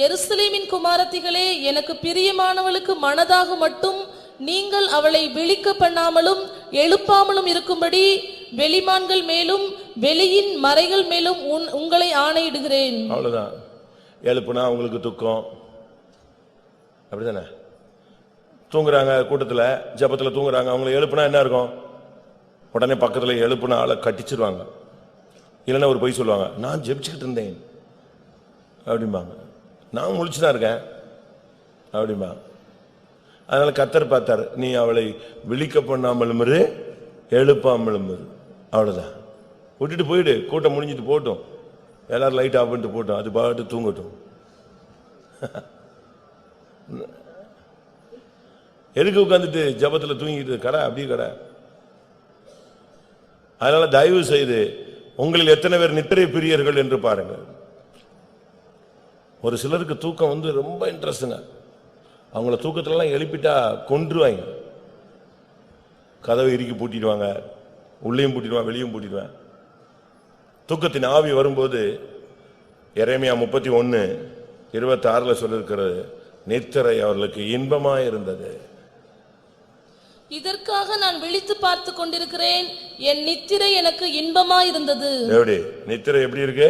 எருசலேமின் குமாரத்திகளே, எனக்கு பிரியமானவளுக்கு மனதாக மட்டும் நீங்கள் அவளை விழிக்க பண்ணாமலும் எழுப்பாமலும் இருக்கும்படி வெளிமான்கள் மேலும் வெளியின் மறைகள் மேலும் உங்களை ஆணையிடுகிறேன். அவ்வளவுதான். எழுப்புனா உங்களுக்கு துக்கம். அப்படிதானே? தூங்குறாங்க, கூட்டத்துல ஜபத்துல தூங்குறாங்க, அவங்களை எழுப்புனா என்ன இருக்கும்? உடனே பக்கத்துல எழுப்புனா ஆளை கட்டிச்சிருவாங்க. இல்லைன்னா ஒரு பொய் சொல்லுவாங்க, நான் ஜெபிச்சுக்கிட்டு இருந்தேன் அப்படிம்பாங்க, நான் முழிச்சுதான் இருக்கேன் அப்படிம்பாங்க. அதனால கர்த்தர் பார்த்தார், நீ அவளை விழிக்க பண்ணாமலும் இரு, எழுப்பாமலும் இரு. அவ்வளவுதான். விட்டுட்டு போயிடு, கூட்டம் முடிஞ்சிட்டு போட்டோம், எல்லாரும் லைட் ஆஃப் பண்ணிட்டு போட்டோம், அது பாட்டு தூங்கட்டும். எதுக்கு உட்காந்துட்டு ஜபத்துல தூங்கிட்டு கடை? அப்படியே கடை. அதனால தயவு செய்து உங்களில் எத்தனை பேர் நித்திரை பிரியர்கள் என்று பாருங்கள். ஒரு சிலருக்கு தூக்கம் ரொம்ப இன்ட்ரெஸ்டுங்க. அவங்கள தூக்கத்திலலாம் எழுப்பிட்டா கொன்றுவாங்க. கதவை இறுக்கி பூட்டிடுவாங்க, உள்ளேயும் பூட்டிடுவான், வெளியும் பூட்டிடுவேன். தூக்கத்தின் ஆவி வரும்போது எரேமியா 31:26 சொல்லிருக்கிறது, நித்திரை அவர்களுக்கு இன்பமாய் இருந்தது. இதற்காக நான் விழித்து பார்த்து கொண்டிருக்கிறேன், என் நித்திரை எனக்கு இன்பமாய் இருந்தது. எப்படி நித்திரை எப்படி இருக்கு?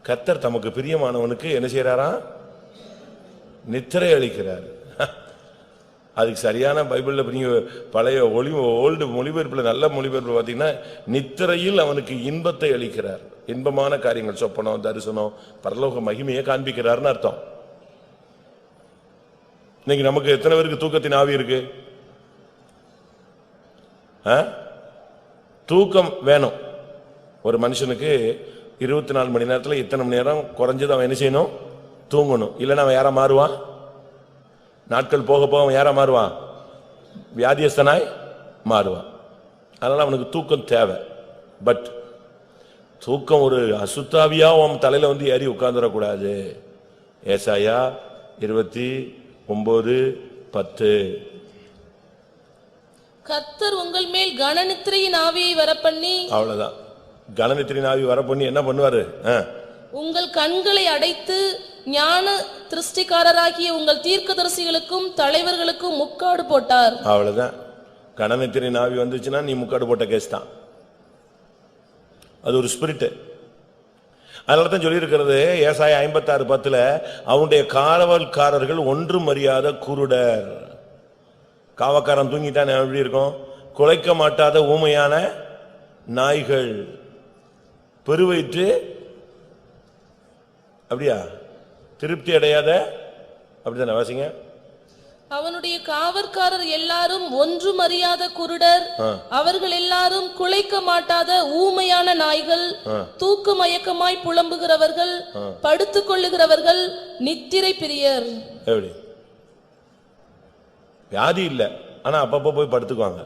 கர்த்தர் தமக்கு பிரியமானவனுக்கு என்ன செய்யறாரா? நித்திரை அளிக்கிறார். அதுக்கு சரியான பைபிள்ல நீங்க பழைய ஓல்டு மொழிபெயர்ப்புல, நல்ல மொழிபெயர்ப்புல பாத்தீங்கன்னா, நித்திரையில் அவனுக்கு இன்பத்தை அளிக்கிறார். இன்பமான காரியங்கள், சொப்பனம், தரிசனம், பரலோக மகிமையை காண்பிக்கிறார்னு அர்த்தம். இன்னைக்கு நமக்கு எத்தனை பேருக்கு தூக்கத்தின் ஆவி இருக்கு? தூக்கம் வேணும். ஒரு மனுஷனுக்கு 24 மணி நேரத்தில் இத்தனை மணி நேரம் குறைஞ்சது அவன் என்ன செய்யணும்? தூங்கணும். இல்லைன்னா அவன் யாரா மாறுவான்? நாட்கள் போக போக அவன் யாரா மாறுவான்? வியாதியஸ்தனாய் மாறுவான். அதனால அவனுக்கு தூக்கம் தேவை. பட் தூக்கம் ஒரு அசுத்தாவியா அவன் தலையில ஏறி உட்கார்ந்துடக்கூடாது. ஏசாயா 29:10. கர்த்தர் உங்கள் மேல் கனநித்திரையின் ஆவியை வரப்பண்ணி, அவ்வளவுதான். கனநித்திரையின் ஆவி வரப்பண்ணி என்ன பண்ணுவாரு? உங்கள் கண்களை அடைத்து ஞான திருஷ்டிக்காரராகிய உங்கள் தீர்க்கதரிசிகளுக்கும் தலைவர்களுக்கும் முக்காடு போட்டார். அவ்வளவுதான். கனநித்திரையின் ஆவி வந்துச்சுன்னா நீ முக்காடு போட்ட கேஸ் தான். அது ஒரு ஸ்பிரிட். அதனாலதான் சொல்லி இருக்கிறது ஏசாயா 56:10 அவனுடைய காவல்காரர்கள் ஒன்றும் அறியாத குருடர். காவக்காரன் தூங்கிட்டான் எப்படி இருக்கும்? குலைக்க மாட்டாத ஊமையான நாய்கள், பெருவயிற்று அப்படியா திருப்தி அடையாத, அப்படித்தானே வாசிங்க. அவனுடைய காவற்காரர் எல்லாரும் ஒன்றும் அறியாத குருடர், அவர்கள் எல்லாரும் குலைக்க மாட்டாத ஊமையான நாய்கள், தூக்க மயக்கமாய் புலம்புகிறவர்கள், படுத்துக் கொள்ளுகிறவர்கள், நித்திரை பிரியர். எப்படி? வியாதி இல்ல, ஆனா அப்பப்ப போய் படுத்துக்குவாங்க.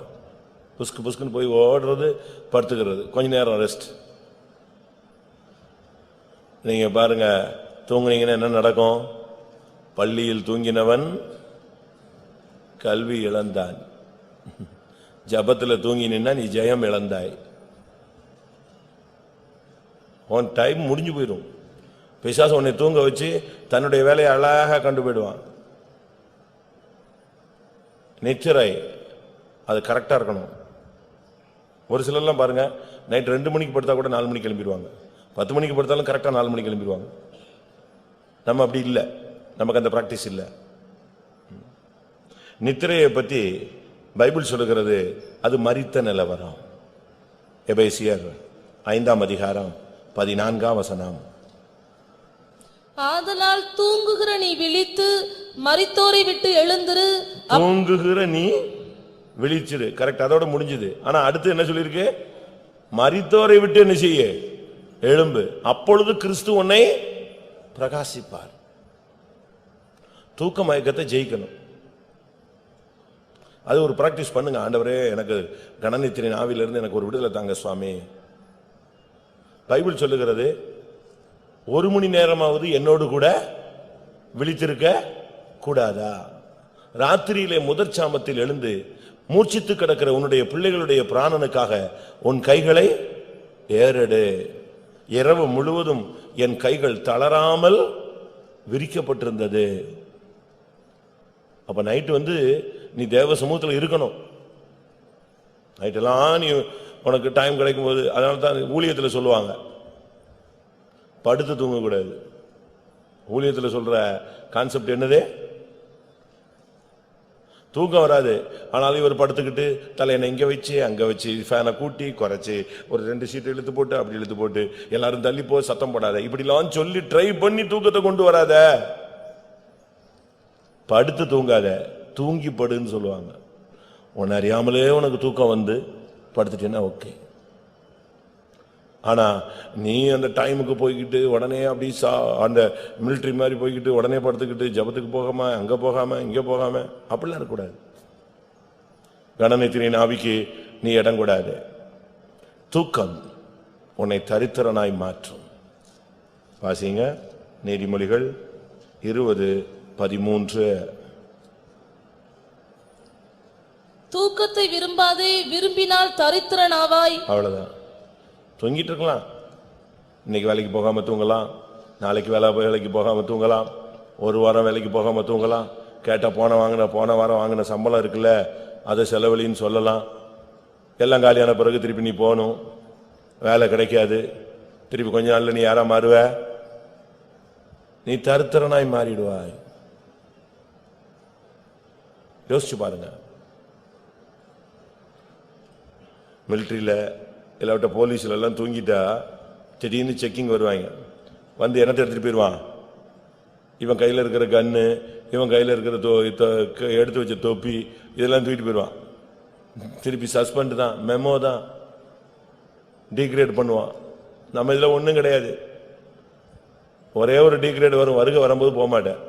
புஸ்கு புஸ்குன்னு போய் ஓடுறது, படுத்துக்கிறது, கொஞ்ச நேரம் ரெஸ்ட். நீங்க பாருங்க, தூங்குனீங்கன்னா என்ன நடக்கும்? பள்ளியில் தூங்கினவன் கல்வி இழந்தான், ஜபத்துல தூங்கினா நீ ஜெயம் இழந்தாய். உன் டைம் முடிஞ்சு போயிடும். பிசாசு உன்னை தூங்க வச்சு தன்னுடைய வேலையை அழகா கண்டு போயிடுவான். நித்திரை அது கரெக்டா இருக்கணும். ஒரு சிலர்லாம் பாருங்க, நைட் 2 மணிக்கு படுத்தா கூட 4 மணிக்கு கிளம்பிடுவாங்க. 10 மணிக்கு படுத்தாலும் கரெக்டா 4 மணிக்கு கிளம்பிடுவாங்க. நம்ம அப்படி இல்லை, நமக்கு அந்த பிராக்டிஸ் இல்லை. நித்திரையை பத்தி பைபிள் சொல்லுகிறது, அது மரித்த நிலவரம். எபேசியர் 5:14. ஆதலால் தூங்குகிற நீ விழித்து மரித்தோரை விட்டு எழுந்திரு. தூங்குகிற நீ விழிச்சிடு, கரெக்ட், அதோட முடிஞ்சது. ஆனா அடுத்து என்ன சொல்லிருக்கு? மரித்தோரை விட்டு என்ன செய்ய? எழும்பு, அப்பொழுது கிறிஸ்து உன்னை பிரகாசிப்பார். தூக்க மயக்கத்தை ஜெயிக்கணும். அது ஒரு பிராக்டிஸ் பண்ணுங்க. ஆண்டவரே, எனக்கு கனநித்திரையின் ஆவியிலிருந்து எனக்கு ஒரு விடுதலை தாங்க சுவாமி. பைபிள் சொல்லுகிறது, 1 மணி நேரமாவது என்னோடு கூட விழித்திருக்க கூடாதா? ராத்திரியிலே முதற் சாமத்தில் எழுந்து மூர்ச்சித்து கிடக்கிற உன்னுடைய பிள்ளைகளுடைய பிராணனுக்காக உன் கைகளை ஏறெடு. இரவு முழுவதும் என் கைகள் தளராமல் விரிக்கப்பட்டிருந்தது. அப்ப நைட்டு நீ தேவ சமூகத்தில் இருக்கணும். நைட்டெல்லாம் நீ உனக்கு டைம் கிடைக்கும் போது, அதனால தான் ஊழியத்தில் சொல்லுவாங்க படுத்து தூங்கக்கூடாது. ஊழியத்தில் சொல்ற கான்செப்ட் என்னது? தூக்கம் வராது, ஆனாலும் இவர் படுத்துக்கிட்டு தலையணை இங்க வச்சு அங்க வச்சு ஃபேனை கூட்டி குறைச்சி ஒரு 2 சீட்டு இழுத்து போட்டு அப்படி இழுத்து போட்டு எல்லாரும் தள்ளி போ, சத்தம் போடாத, இப்படிலாம் சொல்லி ட்ரை பண்ணி தூக்கத்தை கொண்டு வராத. படுத்து தூங்காத, தூங்கி படுன்னு சொல்லுவாங்க. உன்னை அறியாமலே உனக்கு தூக்கம் வந்து படுத்துட்டேன்னா ஓகே. ஆனா நீ அந்த டைமுக்கு போய்கிட்டு உடனே அப்படி அந்த மிலிட்டரி மாதிரி போய்கிட்டு உடனே படுத்துக்கிட்டு ஜபத்துக்கு போகாம அங்க போகாம இங்க போகாம அப்படிலாம் இருக்கக்கூடாது. கனநித்திரையின் ஆவிக்கு நீ இடம் கூடாது. தூக்கம் உன்னை தரித்திரனாய் மாற்றும். வாசிங்க நீதிமொழிகள் 20:13. தூக்கத்தை விரும்பாதே, விரும்பினால் தரித்திரனாவாய். அவ்வளவுதான். தூங்கிட்டு இருக்கலாம். இன்னைக்கு வேலைக்கு போகாம தூங்கலாம், நாளைக்கு வேலைக்கு போகாம தூங்கலாம், 1 வாரம் வேலைக்கு போகாம தூங்கலாம். கேட்டா போன வாரம் வாங்கின சம்பளம் இருக்குல்ல, அதை செலவழின்னு சொல்லலாம். எல்லாம் காலியான பிறகு திருப்பி நீ போகணும், வேலை கிடைக்காது, திருப்பி கொஞ்ச நாள்ல நீ யாரா மாறுவ? நீ தரித்திரனாய் மாறிடுவாய். யோசிச்சு பாருங்க. மிலிட்டரியில இல்லாவிட்ட போலீஸ்ல எல்லாம் தூங்கிட்டா திடீர்னு செக்கிங் வருவாங்க. வந்து என்னத்தை எடுத்துட்டு போயிடுவான்? இவன் கையில் இருக்கிற கன்னு, இவன் கையில் இருக்கிற எடுத்து வச்ச தொப்பி, இதெல்லாம் தூக்கிட்டு போயிடுவான். திருப்பி சஸ்பெண்ட் தான், மெமோ தான், டீக்ரேட் பண்ணுவான். நம்ம இதில் ஒன்றும் கிடையாது. ஒரே ஒரு டீக்ரேட் வரும், வரும்போது போக மாட்டேன்,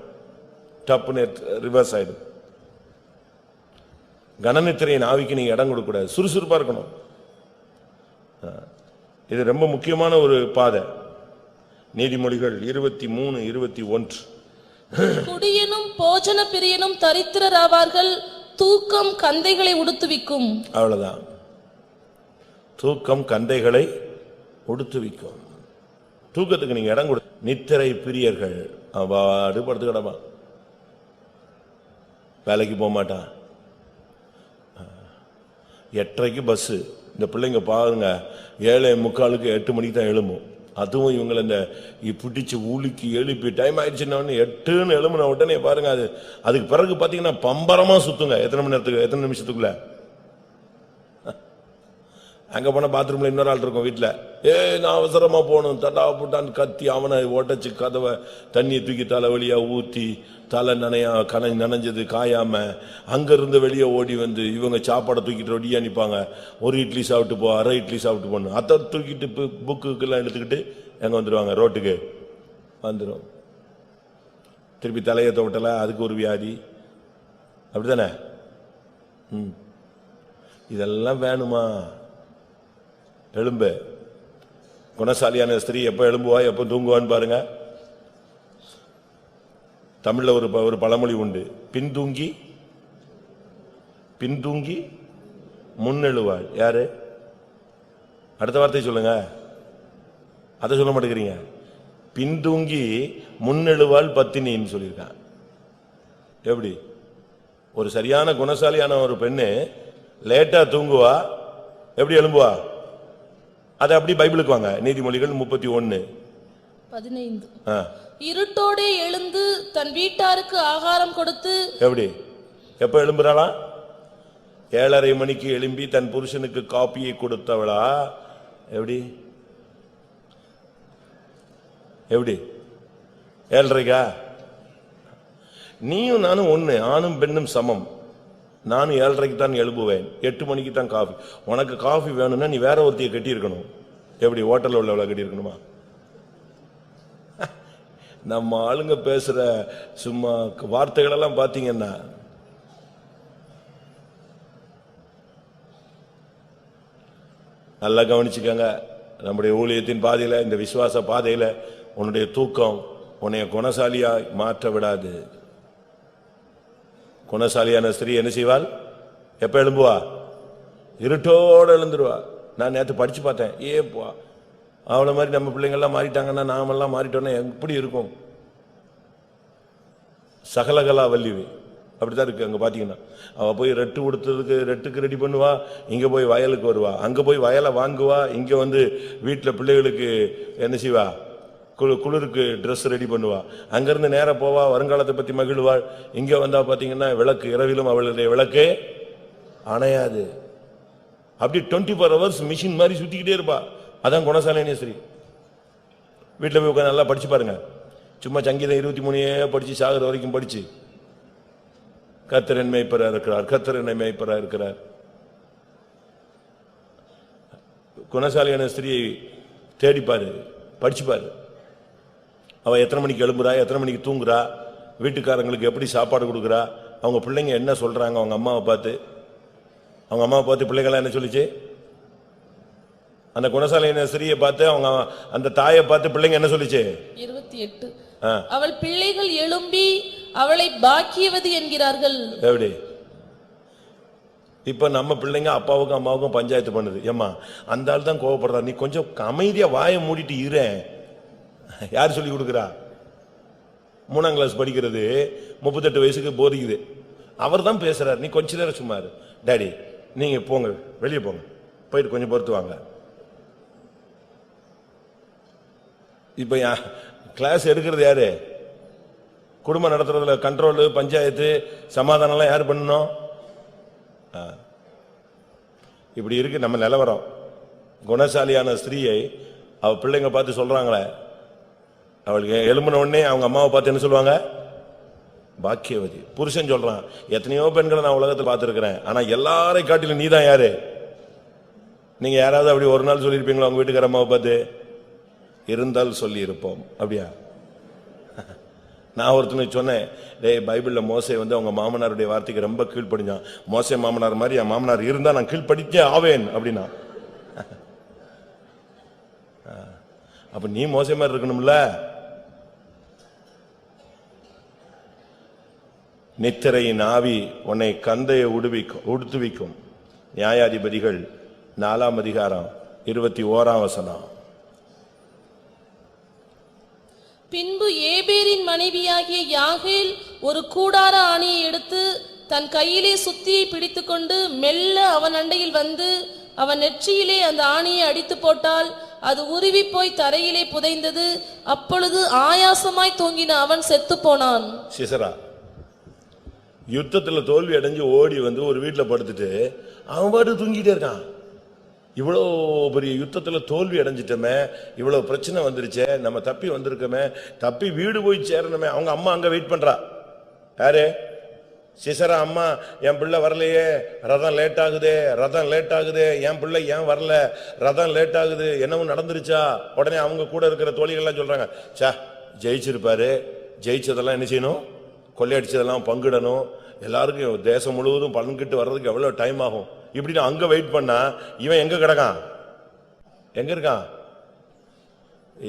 டப்புன்னு ரிவர்ஸ் ஆயிடும். கனநித்திரையின் ஆவிக்கு நீங்க இடம் கொடுக்க கூடாது, சுறுசுறுப்பா இருக்கணும். இது ரொம்ப முக்கியமான ஒரு பாதை. நீதிமொழிகள் 23:21. குடியனும் போஜன பிரியனும் தரித்திரராவார்கள், தூக்கம் கந்தைகளை உடுத்துவிக்கும். அவ்வளவுதான். தூக்கம் கந்தைகளை உடுத்துவிக்கும். தூக்கத்துக்கு நீங்க இடம் கொடு. நித்திரை பிரியர்கள் அவாடு படுத்து கிடமா, வேலைக்கு போக மாட்டான். 8:30 பஸ். இந்த பிள்ளைங்க பாருங்க 7:45 8 மணிக்கு தான் எழும்பும். அதுவும் இவங்களை இந்த பிடிச்சு ஊழிக்கு எழுப்பி டைம் ஆயிடுச்சுன்னா 8ன்னு எழும்புன உடனே பாருங்க அதுக்கு பிறகு பாத்தீங்கன்னா பம்பரமா சுத்துங்க. எத்தனை மணி நேரத்துக்கு, எத்தனை நிமிஷத்துக்குள்ள? அங்க போன பாத்ரூம்ல இன்னொரு ஆள் இருக்கும் வீட்டுல. நான் அவசரமா போகணும், தடா புட்டான்னு கத்தி அவனை ஓட்டச்சு கதவை தண்ணியை தூக்கி தலை வழியா ஊத்தி தலை நனைஞ்சது காயாம அங்க இருந்து வெளியே ஓடி வந்து இவங்க சாப்பாடை தூக்கிட்டு ரெடியா நிப்பாங்க. ஒரு இட்லி சாப்பிட்டு போ, அரை இட்லி சாப்பிட்டு போகணும். அதை தூக்கிட்டு புக்குக்கெல்லாம் எடுத்துக்கிட்டு எங்க வந்துருவாங்க, ரோட்டுக்கு வந்துடும். திருப்பி தலையை தோட்டல, அதுக்கு ஒரு வியாதி. அப்படித்தானே? இதெல்லாம் வேணுமா? எழும்பு. குணசாலியான ஸ்திரீ எப்ப எழும்புவா எப்ப தூங்குவான்னு பாருங்க. தமிழ்ல ஒரு பழமொழி உண்டு, பின்தூங்கி முன்னெழுவாள். யாரு? அடுத்த வார்த்தை சொல்லுங்க. அதை சொல்ல மாட்டேங்கிறீங்க. பின்தூங்கி முன்னெழுவாள் பத்தினின்னு சொல்லியிருக்கான். எப்படி? ஒரு சரியான குணசாலியான ஒரு பெண்ணு லேட்டா தூங்குவா, எப்படி எழும்புவா? அது அப்படி பைபிளுக்கு வாங்க. நீதிமொழிகள் 31:15. இருட்டோடே எழுந்து தன் வீட்டாருக்கு ஆகாரம் கொடுத்து. எப்படி? எப்ப எழும்புறாளா? 7:30 மணிக்கு எழும்பி தன் புருஷனுக்கு காப்பியை கொடுத்தவளா? எப்படி? 7:30? நீயும் நானும் ஒண்ணு, ஆணும் பெண்ணும் சமம். நானும் 7:30 தான் எழும்புவேன், 8 மணிக்கு தான் காஃபி. உனக்கு காஃபி வேணும்னா நீ வேற ஒருத்தைய கட்டி இருக்கணும். எப்படி? ஹோட்டல்ல உள்ளவளை கட்டி இருக்கணுமா? நம்ம ஆளுங்க பேசுற சும்மா வார்த்தைகள் எல்லாம் பாத்தீங்கன்னா நல்லா கவனிச்சுக்கங்க. நம்முடைய ஊழியத்தின் பாதையில, இந்த விசுவாச பாதையில உன்னுடைய தூக்கம் உன்னைய குணசாலியா மாற்ற விடாது. குணசாலியான ஸ்திரீ என்ன செய்வாள்? எப்ப எழும்புவா? இருட்டோட எழுந்துருவா. நான் நேற்று படிச்சு பார்த்தேன். ஏப்பா அவளை மாதிரி நம்ம பிள்ளைங்கள்லாம் மாறிட்டாங்கன்னா நாமெல்லாம் மாறிட்டோன்னா எப்படி இருக்கும்? சகலகலா வல்லிவு அப்படித்தான் இருக்கு. அங்க பாத்தீங்கன்னா அவ போய் ரெட்டுக்கு ரெடி பண்ணுவா, இங்க போய் வயலுக்கு வருவா, அங்க போய் வயலை வாங்குவா, இங்க வந்து வீட்டுல பிள்ளைகளுக்கு என்ன செய்வா? குளிருக்கு ட்ரெஸ் ரெடி பண்ணுவா, அங்கிருந்து நேரம் போவா, வருங்காலத்தை பத்தி மகிழ்வாள். இங்க வந்தா பாத்தீங்கன்னா விளக்கு, இரவிலும் அவளுடைய விளக்கு அணையாது. அப்படி 24 hours மிஷின் மாதிரி சுத்திக்கிட்டே இருப்பா. அதான் குணசாலினி ஸ்திரீ. வீட்டுல போய் உட்கார்ந்து நல்லா படிச்சு பாருங்க. சும்மா சங்கீதம் 23 படிச்சு சாகுற வரைக்கும் படிச்சு, கர்த்தர் என் மேய்ப்பரா இருக்கிறார், கர்த்தர் என்னை மேய்ப்பரா இருக்கிறார். குணசாலியான ஸ்திரியை தேடிப்பாரு, படிச்சுப்பாரு. அவ எத்தனை மணிக்கு எழும்புறா, எத்தனை மணிக்கு தூங்குறா, வீட்டுக்காரங்களுக்கு எப்படி சாப்பாடு கொடுக்குறா, அவங்க பிள்ளைங்க என்ன சொல்றாங்க அவங்க அம்மாவை பார்த்து. அவங்க அம்மாவை பார்த்து பிள்ளைங்களாம் என்ன சொல்லிச்சு? அந்த குணசாலியான ஸ்திரியை பார்த்து அவங்க அந்த தாயை பார்த்து பிள்ளைங்க என்ன சொல்லிச்சு? 28. அவள் பிள்ளைகள் எழும்பி அவளை பாக்கியவதி என்கிறார்கள். எப்படி? இப்ப நம்ம பிள்ளைங்க அப்பாவுக்கும் அம்மாவுக்கும் பஞ்சாயத்து பண்ணுது. ஏம்மா அந்த ஆள் தான் கோவப்படுறா, நீ கொஞ்சம் அமைதியா வாயை மூடிட்டு இரு. யார் சொல்லி கொடுக்குறா? 3ஆம் கிளாஸ் படிக்கிறது 38 வயசுக்கு போதிக்குது. அவர் தான் பேசுறாரு, நீ கொஞ்ச நேரம் சும்மா இரு. டாடி நீங்க போங்க, வெளியே போங்க, போயிட்டு கொஞ்சம் பொறுத்து வாங்க. இப்ப கிளாஸ் எடுக்கிறது யாரு? குடும்பம் நடத்துறதுல கண்ட்ரோல், பஞ்சாயத்து, சமாதானம் எல்லாம் யாரு பண்ணணும்? இப்படி இருக்கு நம்ம நிலவரம். குணசாலியான ஸ்திரீயை அவ பிள்ளைங்க பார்த்து சொல்றாங்களே, அவளுக்கு எழும்பின உடனே அவங்க அம்மாவை பார்த்து என்ன சொல்லுவாங்க? பாக்கியவதி. புருஷன் சொல்றான், எத்தனையோ பெண்களை நான் உலகத்தில் பார்த்திருக்கிறேன், ஆனா எல்லாரை காட்டிலும் நீ தான் யாரு? நீங்க யாராவது அப்படி ஒரு நாள் சொல்லியிருப்பீங்களா உங்க வீட்டுக்கார அம்மாவை பார்த்து? இருந்தால் சொல்லி இருப்போம். அப்படியா? நான் ஒருத்தனுக்கு சொன்னேன், டேய் பைபிள்ல மோசே வந்து அவங்க மாமனாருடைய வார்த்தைக்கு ரொம்ப கீழ்ப்படிஞ்சான். மோசே மாமனார் மாதிரி என் மாமனார் இருந்தா நான் கீழ்ப்படிச்சே ஆவேன் அப்படின்னா. அப்ப நீ மோசே மாதிரி இருக்கணும்ல. நித்திரையின் ஆவி உன்னை கந்தையை உடுத்துவிக்கும். நியாயாதிபதிகள் 4ஆம் அதிகாரம் 21ஆம் வசனம். பின்பு ஏபேரின் மனைவியாகிய யாகேல் ஒரு கூடார ஆணியை எடுத்து தன் கையிலே சுத்தியை பிடித்துக்கொண்டு மெல்ல அவன் அண்டையில் வந்து அவன் நெற்றியிலே அந்த ஆணியை அடித்து போட்டால் அது உருவி போய் தரையிலே புதைந்தது. அப்பொழுது ஆயாசமாய் தூங்கின அவன் செத்து போனான். சிசரா யுத்தத்துல தோல்வி அடைஞ்சு ஓடி வந்து ஒரு வீட்டுல படுத்துட்டு அவன் பாட்டு தூங்கிட்டே இருக்கான். இவ்வளோ பெரிய யுத்தத்துல தோல்வி அடைஞ்சிட்டோமே, இவ்வளவு பிரச்சனை வந்துருச்சே, நம்ம தப்பி வந்திருக்கோமே, தப்பி வீடு போய் சேரணுமே. அவங்க அம்மா அங்க வெயிட் பண்றா. யாரு? சிசரா அம்மா. என் பிள்ளை வரலையே, ரதம் லேட் ஆகுதே, ரதம் லேட் ஆகுதே, என் பிள்ளை ஏன் வரல, ரதம் லேட் ஆகுது, என்னவும் நடந்துருச்சா? உடனே அவங்க கூட இருக்கிற தோழிகள்லாம் சொல்றாங்க, சா ஜெயிச்சிருப்பாரு, ஜெயிச்சதெல்லாம் என்ன செய்யணும், கொள்ளையடிச்சதெல்லாம் பங்கிடணும், எல்லாருக்கும் தேசம் முழுவதும் பங்கிட்டு வர்றதுக்கு எவ்வளவு டைம் ஆகும் இப்படின்னு அங்க வெயிட் பண்ணா இவன் எங்க கிடக்கான்? எங்க இருக்கான்?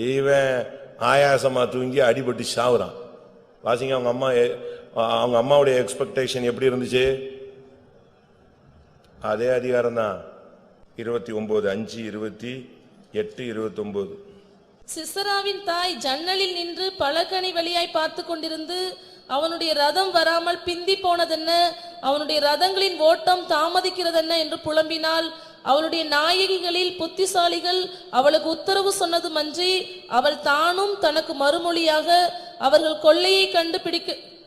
இவன் ஆயாசமா தூங்கி அடிபட்டு சாவுறான். வாசிங்க அவங்க அம்மாவுடைய எக்ஸ்பெக்டேஷன் எப்படி இருந்துச்சு? அதே அதிகாரம் தான் 29:5-28-29. சிசராவின் தாய் ஜன்னலில் நின்று பலகணி வழியாய் பார்த்து கொண்டிருந்து அவனுடைய ரதம் வராமல் பிந்தி போனதென்ன, அவனுடைய ரதங்களின் ஓட்டம் தாமதிக்கிறதென்ன என்று புலம்பினாள். அவளுடைய நாயகிகளில் புத்திசாலிகள் அவளுக்கு உத்தரவு சொன்னதுமன்றி அவள் தானும் தனக்கு மறுமொழியாக, அவர்கள்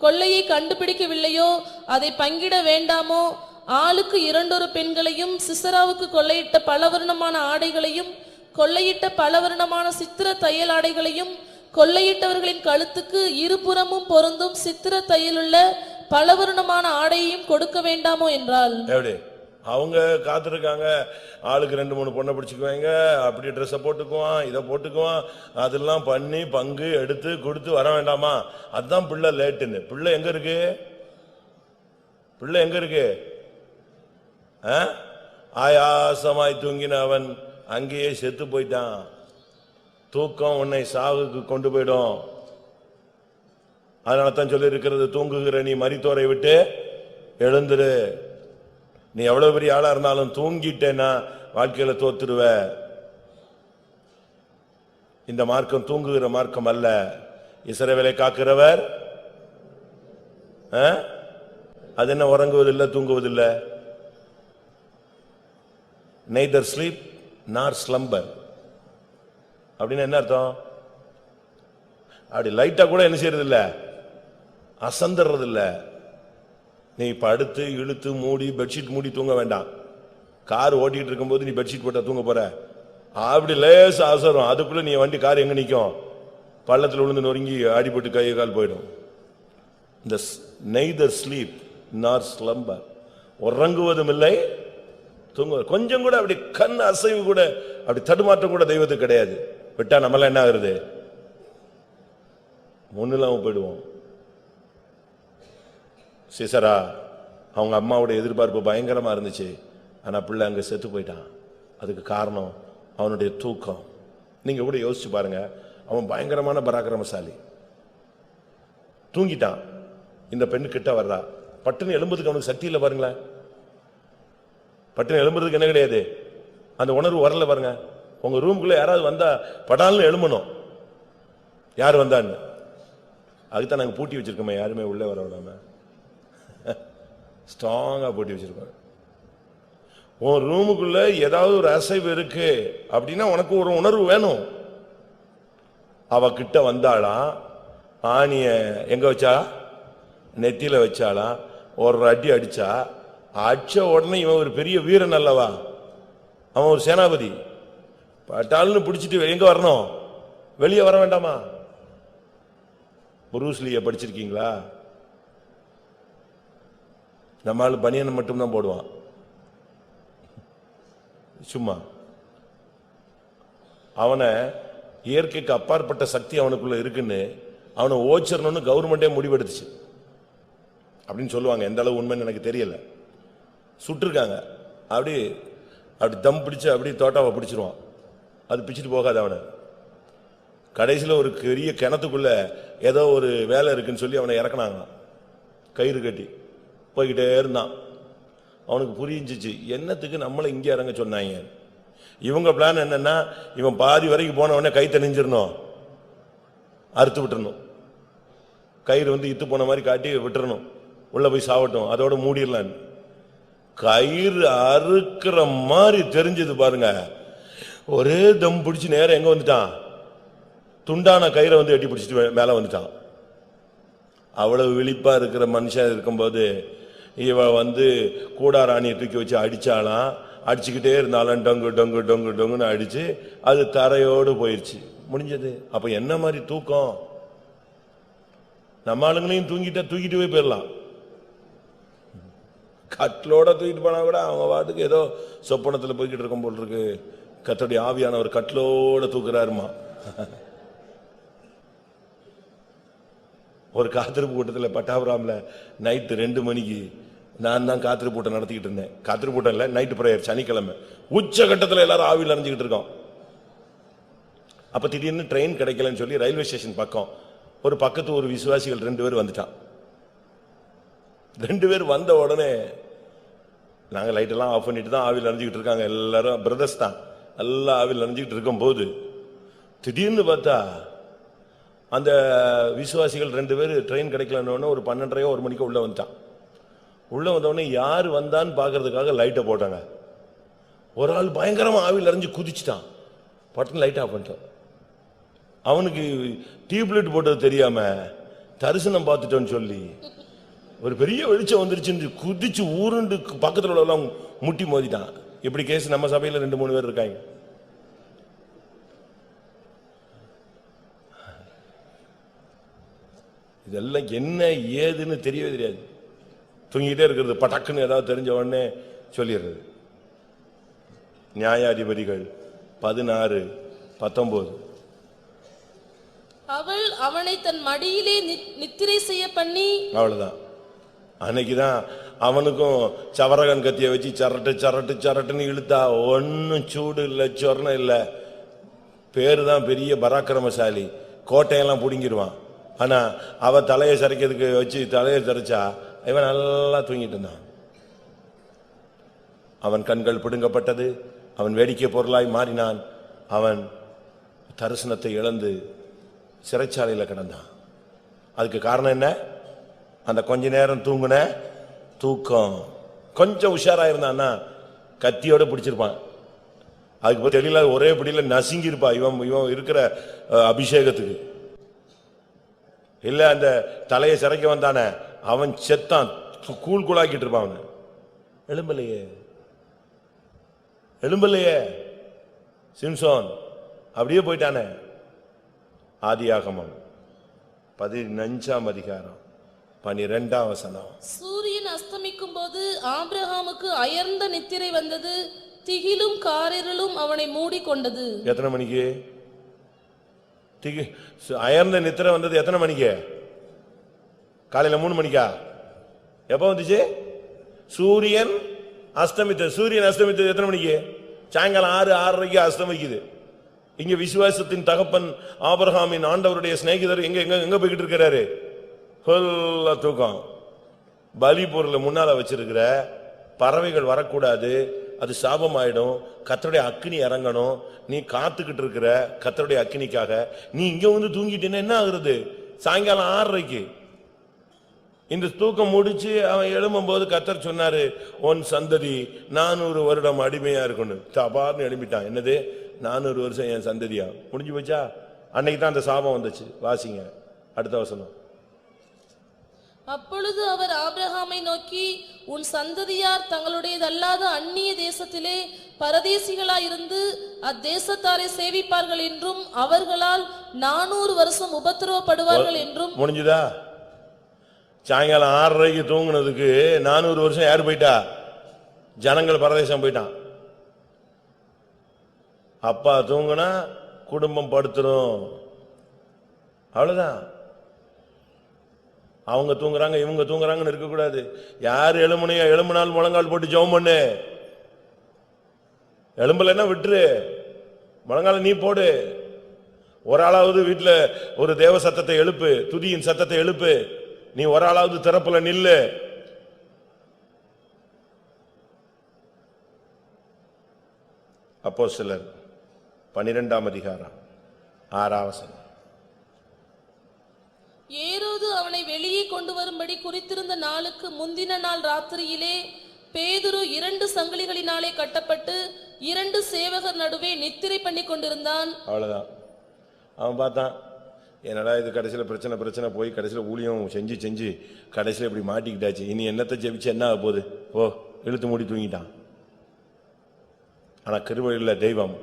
கொள்ளையை கண்டுபிடிக்கவில்லையோ அதை பங்கிட வேண்டாமோ? ஆளுக்கு 2 பெண்களையும் சிசராவுக்கு கொள்ளையிட்ட பலவர்ணமான ஆடைகளையும் கொள்ளையிட்ட பலவர்ணமான சித்திர தையல் ஆடைகளையும் கொள்ளையிட்டவர்களின் கழுத்துக்கு இருபுறமும் பொருந்தும் சித்திர தையலுள்ள பலவர்ணமான ஆடையையும் கொடுக்க வேண்டாமோ என்றாள். அவங்க காத்திருக்காங்க, ஆளுக்கு 2-3 பொண்ணை பிடிச்சுக்குவாங்க, அப்படி ட்ரெஸ்ஸை போட்டுக்குவான், இதை போட்டுக்குவான், அதெல்லாம் பண்ணி பங்கு எடுத்து கொடுத்து வர வேண்டாமா? அதுதான் பிள்ளை லேட்டுன்னு. பிள்ளை எங்க இருக்கு? பிள்ளை எங்க இருக்கு? ஆயாசமாய் தூங்கின அவன் அங்கேயே செத்து போயிட்டான். தூக்கம் உன்னை சாவுக்கு கொண்டு போயிடும். அதனால தான் சொல்லி இருக்கிறது, தூங்குகிற நீ மரித்தோரை விட்டு எழுந்துரு. நீ எவ்வளவு பெரிய ஆளா இருந்தாலும் தூங்கிட்டேன்னா வாழ்க்கையில தோத்துருவ. இந்த மார்க்கம் தூங்குகிற மார்க்கம் அல்ல. இஸ்ரவேலை காக்கிறவர் அது என்ன, உறங்குவதில்லை, தூங்குவதில்லை. neither sleep nor slumber அப்படின்னு என்ன அர்த்தம்? அப்படி லைட்டா கூட என்ன செய்யறது இல்ல, அசந்தறது இல்ல. நீ படுத்து இழுத்து மூடி பெட்ஷீட் மூடி தூங்க வேண்டாம். கார் ஓட்டிட்டு இருக்கும் போது நீ பெட்ஷீட் போட்டா தூங்க போற? அப்படி லேசா அசரும், அதுக்குள்ள நீ வண்டி கார் எங்க நிக்கும்? பள்ளத்துல விழுந்து நொறுங்கி அடிபட்டு கை கால் போயிடும். இந்த neither sleep nor slumber, உறங்குவதும் இல்லை தூங்க. கொஞ்சம் கூட அப்படி கண் அசைவு கூட, அப்படி தடுமாற்றம் கூட தெய்வத்துக்கு கிடையாது. விட்டா நம்மளாம் என்ன ஆகுறது? முன்னில்லாம போயிடுவோம். சிசரா அவங்க அம்மாவுடைய எதிர்பார்ப்பு பயங்கரமா இருந்துச்சு. ஆனா பிள்ளை அங்க செத்து போயிட்டான். அதுக்கு காரணம் அவனுடைய தூக்கம். நீங்க கூட யோசிச்சு பாருங்க, அவன் பயங்கரமான பராக்கிரமசாலி. தூங்கிட்டான். இந்த பெண்ணு கிட்ட வர்றா, பட்டுன்னு எழும்புறதுக்கு அவனுக்கு சக்தி இல்லை. பாருங்களேன், பட்டுன்னு எழும்புறதுக்கு என்ன கிடையாது, அந்த உணர்வு வரல. பாருங்க, உங்க ரூமுக்குள்ள யாராவது வந்தா படால்னு எழும்பணும், யார் வந்தான்னு. அதுதான் நாங்க பூட்டி வச்சிருக்கோமே, யாருமே உள்ளே வர விடாம ஸ்ட்ராங்கா பூட்டி வச்சிருக்கோம். உன் ரூமுக்குள்ள ஏதாவது ஒரு அசைவு இருக்கு அப்படின்னா உனக்கு ஒரு உணர்வு வேணும். அவ கிட்ட வந்தாளா, ஆணிய எங்க வச்சா, நெத்தியில வச்சாளா, ஒரு அடி அடிச்சா, அடிச்ச உடனே இவன் ஒரு பெரிய வீரன் அல்லவா, அவன் ஒரு சேனாபதி. பட்டால்னு பிடிச்சிட்டு எங்க வரணும்? வெளியே வர வேண்டாமா? புரூஸ்லிய படிச்சிருக்கீங்களா? நம்மால் பனியன் மட்டும்தான் போடுவான் சும்மா. அவனை இயற்கைக்கு அப்பாற்பட்ட சக்தி அவனுக்குள்ள இருக்குன்னு அவனை ஓச்சிரணும்னு கவர்மெண்டே முடிவெடுத்துச்சு அப்படின்னு சொல்லுவாங்க. எந்த அளவு உண்மைன்னு எனக்கு தெரியல. சுட்டிருக்காங்க. அப்படி தம் பிடிச்சு அப்படி தோட்டாவை பிடிச்சிருவான். அது பிடிச்சிட்டு போகாது அவனை. கடைசியில் ஒரு பெரிய கிணத்துக்குள்ள ஏதோ ஒரு வேலை இருக்குன்னு சொல்லி அவனை இறக்குனாங்க. கயிறு கட்டி போய்கிட்டே இருந்தான். அவனுக்கு புரிஞ்சிச்சு என்னத்துக்கு நம்மளை இங்கே இறங்க சொன்னாங்க. இவங்க பிளான் என்னன்னா, இவன் பாதி வரைக்கும் போன உடனே கை தணிஞ்சிடணும், அறுத்து விட்டுறணும், கயிறு இத்து போன மாதிரி காட்டி விட்டுறணும், உள்ள போய் சாவட்டும், அதோட மூடிடலாம். கயிறு அறுக்கிற மாதிரி தெரிஞ்சது பாருங்க. ஒரே தம் பிடிச்சு நேரம் எங்க வந்துட்டான், துண்டான கயிறை எட்டி பிடிச்சிட்டு மேல வந்துட்டான். அவ்வளவு விழிப்பா இருக்கிற மனுஷன் இருக்கும்போது இவ கூடாராணியை தூக்கி வச்சு அடிச்சாலாம். அடிச்சுக்கிட்டே இருந்தாலும் டொங்கு டொங்கு டொங்கு டொங்குன்னு அடிச்சு அது தரையோடு போயிடுச்சு, முடிஞ்சது. அப்ப என்ன மாதிரி தூக்கம்? நம்ம ஆளுங்களையும் தூக்கிட்டு போய் போயிடலாம். கட்டிலோட தூக்கிட்டு போனா கூட அவங்க வாட்டுக்கு ஏதோ சொப்பனத்துல போய்கிட்டு இருக்கும் போல் இருக்கு. கர்த்தருடைய ஆவியானவர் கட்டிலோட தூக்குறாருமா. ஒரு காத்திருப்பு கூட்டத்தில் பட்டாபுராம்ல நைட்டு 2 மணிக்கு நான் தான் காத்திருப்பு கூட்டம் நடத்திக்கிட்டு இருந்தேன். காத்திருப்பு கூட்டம் இல்லை, நைட்டு பிரேயர், சனிக்கிழமை. உச்சகட்டத்தில் எல்லாரும் ஆவியில் அறிஞ்சுக்கிட்டு இருக்கோம். அப்ப திடீர்னு ட்ரெயின் கிடைக்கலன்னு சொல்லி ரயில்வே ஸ்டேஷன் பக்கம் ஒரு பக்கத்து ஒரு விசுவாசிகள் 2 பேர் வந்துட்டான். 2 பேர் வந்த உடனே நாங்க லைட்டெல்லாம் ஆஃப் பண்ணிட்டு தான் ஆவியில் அறிஞ்சுக்கிட்டு இருக்காங்க. எல்லாரும் பிரதர்ஸ் தான், எல்லாம் ஆவியில் அறிஞ்சுக்கிட்டு இருக்கும் போது திடீர்னு பார்த்தா அந்த விசுவாசிகள் 2 பேர் ட்ரெயின் கிடைக்கலன்னு ஒரு 12:30 1 மணிக்கு உள்ள வந்துட்டான். உள்ள வந்தவொடனே யார் வந்தான்னு பாக்குறதுக்காக லைட்டை போட்டாங்க. ஒரு ஆள் பயங்கரமா ஆவியில் அறிஞ்சு குதிச்சுட்டான். பட்டன் லைட் ஆஃப் பண்ணிட்டான். அவனுக்கு டியூப்லைட் போட்டது தெரியாம தரிசனம் பார்த்துட்டோன்னு சொல்லி ஒரு பெரிய வெளிச்சம் வந்துருச்சு, குதிச்சு ஊருண்டு பக்கத்துல உள்ளவெல்லாம் முட்டி மோதிட்டான். இப்படி கேஸ் நம்ம சபையில 2-3 பேர் இருக்காங்க. இதெல்லாம் என்ன ஏதுன்னு தெரியவே தெரியாது. தூங்கிட்டே இருக்கிறது, பட்டக்குன்னு ஏதாவது தெரிஞ்ச உடனே சொல்லிடுறது. நியாயாதிபதிகள் 16:19. அவள் அவனை தன் மடியிலே நித்திரை செய்ய பண்ணி, அவ்வளவுதான். அன்னைக்குதான் அவனுக்கும் சவரகன் கத்திய வச்சு சரட்டு சரட்டு சரட்டுன்னு இழுத்தா ஒன்னும் சூடு இல்லை, சொர்ணம் இல்லை. பேருதான் பெரிய பராக்கிரமசாலி, கோட்டையெல்லாம் புடுங்கிடுவான். ஆனா அவ தலையை சரிக்கிறதுக்கு வச்சு தலையை சரிச்சா இவன் நல்லா தூங்கிட்டு இருந்தான். அவன் கண்கள் பிடுங்கப்பட்டது, அவன் வேடிக்கை பொருளாய் மாறினான். அவன் தரிசனத்தை இழந்து சிறைச்சாலையில கிடந்தான். அதுக்கு காரணம் என்ன? அந்த கொஞ்ச நேரம் தூங்குன தூக்கம். கொஞ்சம் உஷாரா இருந்தான்னா கத்தியோட பிடிச்சிருப்பான். அதுக்கு தெரியல, ஒரே பிடியில நசுங்கி இருப்பா இவன் இருக்கிற அபிஷேகத்துக்கு. இல்ல அந்த தலையை சிறைக்க வந்தானே அவன் செத்தான், கூழ் கூழாக்கிட்டு இருப்பான். அவன் எழும்பலையே சிம்சோன் அப்படியே போயிட்டானே. ஆதியாகமம் 15:12. சூரியன் அஸ்தமிக்கும் போது ஆபிரகாமுக்கு அயர்ந்த நித்திரை வந்தது, திகிலும் காரிருளும் அவனை மூடிக்கொண்டது. எத்தனை மணிக்கு அயர்ந்த நித்திரை வந்தது? எத்தனை மணிக்கு? காலையில 3 மணிக்கா? எப்ப வந்துச்சு? சூரியன் அஸ்தமித்தது. சூரியன் அஸ்தமித்தது எத்தனை மணிக்கு? சாயங்காலம் 6:30 அஸ்தமிக்குது. இங்க விசுவாசத்தின் தகப்பன் ஆபிரகாமின் ஆண்டவருடைய சிநேகிதர் எங்க எங்க எங்க போய்கிட்டு இருக்கிறாரு? தூக்கம். பலி பொருளை முன்னால வச்சிருக்கிற பறவைகள் வரக்கூடாது, அது சாபம் ஆயிடும். கர்த்தருடைய அக்கினி இறங்கணும். நீ காத்துக்கிட்டு இருக்கிற கர்த்தருடைய அக்கினிக்காக. நீ இங்க தூங்கிட்டேன்னா என்ன ஆகுறது? சாயங்காலம் 6:30 இந்த தூக்கம் முடிச்சு அவன் எழும்பும் போது கர்த்தர் சொன்னாரு, உன் சந்ததி 400 வருடம் அடிமையா இருக்கணும். தபார்னு எழுப்பிட்டான். என்னது 400 வருஷம் என் சந்ததியா? முடிஞ்சு போச்சா? அன்னைக்கு தான் அந்த சாபம் வந்துச்சு. வாசிங்க அடுத்த வசனம். அப்பொழுது அவர் ஆபிரகாமை நோக்கி, உன் சந்ததியார் தங்களுடையதல்லாத அந்நிய தேசத்திலே பரதேசிகளாயிருந்து அத்தேசத்தாரை சேவிப்பார்கள் என்றும் அவர்களால் 400 வருஷம் உபத்திரவப்படுவார்கள் என்றும். முடிஞ்சுதா? சாயங்காலம் 6:30 தூங்குனதுக்கு 400 வருஷம் யாரு போயிட்டா? ஜனங்கள் பரதேசம் போயிட்டான். அப்பா தூங்குனா குடும்பம் படுத்துரும், அவ்வளவுதான். அவங்க தூங்குறாங்க இவங்க தூங்குறாங்கன்னு இருக்கக்கூடாது. யாரு எழும்புனால் முழங்கால் போட்டு ஜெபம் பண்ணு. எழும்பலன்னா விட்டுரு, முழங்கால நீ போடு. ஒரு ஆளாவது வீட்டுல ஒரு தேவ சத்தத்தை எழுப்பு, துதியின் சத்தத்தை எழுப்பு. நீ ஒரு ஆளாவது திறப்புல நில்லு. அப்போஸ்தலர் 12ஆம் அதிகாரம் 6ஆம் வசனம். ஏரோது அவனை வெளியே கொண்டு வரும்படி குறித்திருந்த நாளுக்கு முந்தின நாள் ராத்திரியிலே பேதுரு 2 சங்கிலிகளினாலே கட்டப்பட்டு 2 சேவகர் நடுவே நித்திரை பண்ணி கொண்டிருந்தான். அவ்வளவுதான். அவன் பார்த்தான், என்னடா இது கடைசியில பிரச்சனை போய் கடைசியில ஊழியம் செஞ்சு கடைசியில இப்படி மாட்டிக்கிட்டாச்சு, இனி என்னத்தை ஜெபிச்சு என்ன ஆக போகுது, ஓ இழுத்து மூடி தூங்கிட்டான். ஆனா கிருபையுள்ள தெய்வம்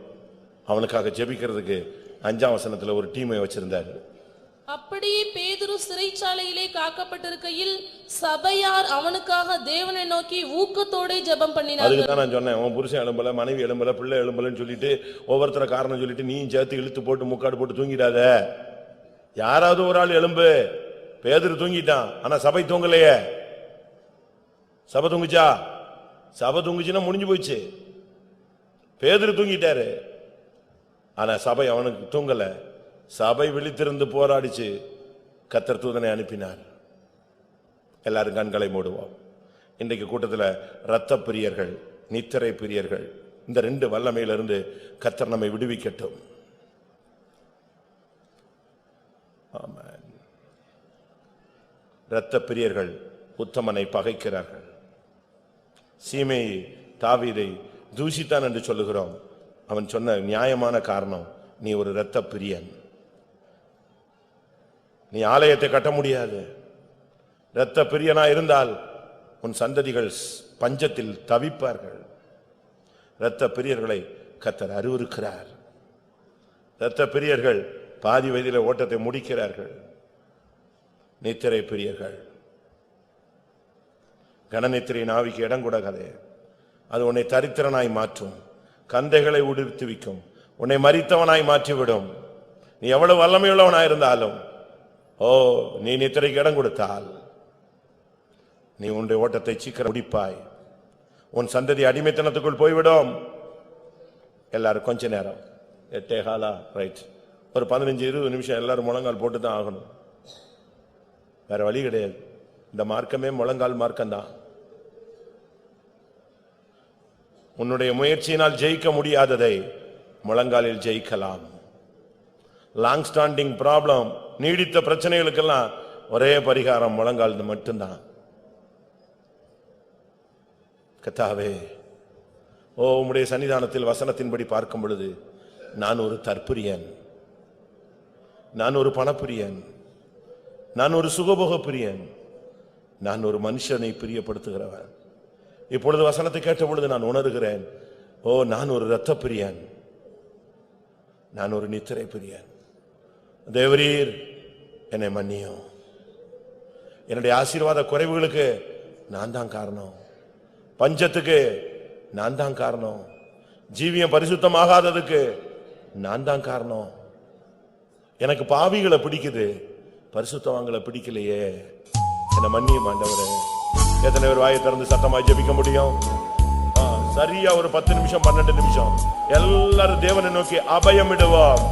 அவனுக்காக ஜெபிக்கிறதுக்கு 5ஆம் வசனத்துல ஒரு டீமை வச்சிருந்தாரு. அப்படியே பேதுரு சிறைச்சாலையிலே காக்கப்பட்டிருக்கையில் சபையார் அவனுக்காக தேவனை நோக்கி ஊக்கத்தோட ஜெபம் பண்ணினார்கள். அதுக்கு தான் நான் சொன்னேன், உன் புருஷன் எழும்பல, மனைவி எழும்பல, பிள்ளை எழும்பலன்னு சொல்லிட்டு ஒவ்வொருத்தர காரணம் சொல்லிட்டு நீயும் சேர்த்து இழுத்து போட்டு முக்காடு போட்டு தூங்கிடாத. யாராவது ஒரு ஆள் எழும்பு. பேதுரு தூங்கிட்டான், ஆனா சபை தூங்கலையே. சபை தூங்குச்சா? சபை தூங்குச்சுன்னா முடிஞ்சு போயிடுச்சு. பேதுரு தூங்கிட்டாரு, ஆனா சபை அவனுக்கு தூங்கல. சபை விழித்திருந்து போராடிச்சு. கர்த்தர் தூதனை அனுப்பினார். எல்லாரும் கண்களை மூடுவோம். இன்றைக்கு கூட்டத்தில் இரத்த பிரியர்கள், நித்திரை பிரியர்கள், இந்த 2 வல்லமையிலிருந்து கர்த்தர் நம்மை விடுவிக்கட்டும். ஆமென். இரத்த பிரியர்கள் உத்தமனை பகைக்கிறார்கள். சீமையை, தாவீதை தூஷித்தான் என்று சொல்லுகிறோம். அவன் சொன்ன நியாயமான காரணம், நீ ஒரு இரத்த பிரியன், நீ ஆலயத்தை கட்ட முடியாது. இரத்த பிரியனா இருந்தால் உன் சந்ததிகள் பஞ்சத்தில் தவிப்பார்கள். இரத்த பிரியர்களை கர்த்தர் அருவருக்கிறார். இரத்த பிரியர்கள் பாதி வயதிலே ஓட்டத்தை முடிக்கிறார்கள். நித்திரை பிரியர்கள், கனநித்திரையின் ஆவிக்கு இடம் கொடுக்காதே. அது உன்னை தரித்திரனாய் மாற்றும், கந்தைகளை உடுத்துவிக்கும், உன்னை மரித்தவனாய் மாற்றிவிடும். நீ எவ்வளவு வல்லமையுள்ளவனாயிருந்தாலும், ஓ நீ நித்திரைக்கு இடம் கொடுத்தால் நீ உன்னுடைய ஓட்டத்தை சீக்கிரம் முடிப்பாய். உன் சந்ததி அடிமைத்தனத்துக்குள் போய்விடும். எல்லாரும் கொஞ்ச நேரம் 8:15 ரைட், ஒரு 15-20 நிமிஷம் எல்லாரும் முழங்கால் போட்டு தான் ஆகணும். வேற வழி கிடையாது. இந்த மார்க்கமே முழங்கால் மார்க்கம்தான். உன்னுடைய முயற்சியினால் ஜெயிக்க முடியாததை முழங்காலில் ஜெயிக்கலாம். லாங் ஸ்டாண்டிங் ப்ராப்ளம், நீடித்த பிரச்சனைகளுக்கெல்லாம் ஒரே பரிகாரம் முழங்கால் மட்டும்தான். கர்த்தாவே, ஓ உம்முடைய சன்னிதானத்தில் வசனத்தின்படி பார்க்கும் பொழுது நான் ஒரு தற்பிரியன், நான் ஒரு பணப்பிரியன், நான் ஒரு சுகபோக பிரியன், நான் ஒரு மனுஷனை பிரியப்படுத்துகிறவன். இப்பொழுது வசனத்தை கேட்ட பொழுது நான் உணர்கிறேன், ஓ நான் ஒரு இரத்த பிரியன், நான் ஒரு நித்திரை பிரியன். தேவரீர் என்னை மன்னியும். என்னுடைய ஆசீர்வாத குறைவுகளுக்கு நான் தான் காரணம், பஞ்சத்துக்கு நான் தான் காரணம், ஜீவியம் பரிசுத்தமாகாததுக்கு நான் தான் காரணம். எனக்கு பாவிகளை பிடிக்குது, பரிசுத்தவான்களை பிடிக்கலையே, என்னை மன்னியும் ஆண்டவரே. எத்தனை பேர் வாயை திறந்து சத்தமாய் ஜெபிக்க முடியும்? சரியா ஒரு 10 நிமிஷம் 12 நிமிஷம் எல்லாரும் தேவனை நோக்கி அபயம் விடுவோம்.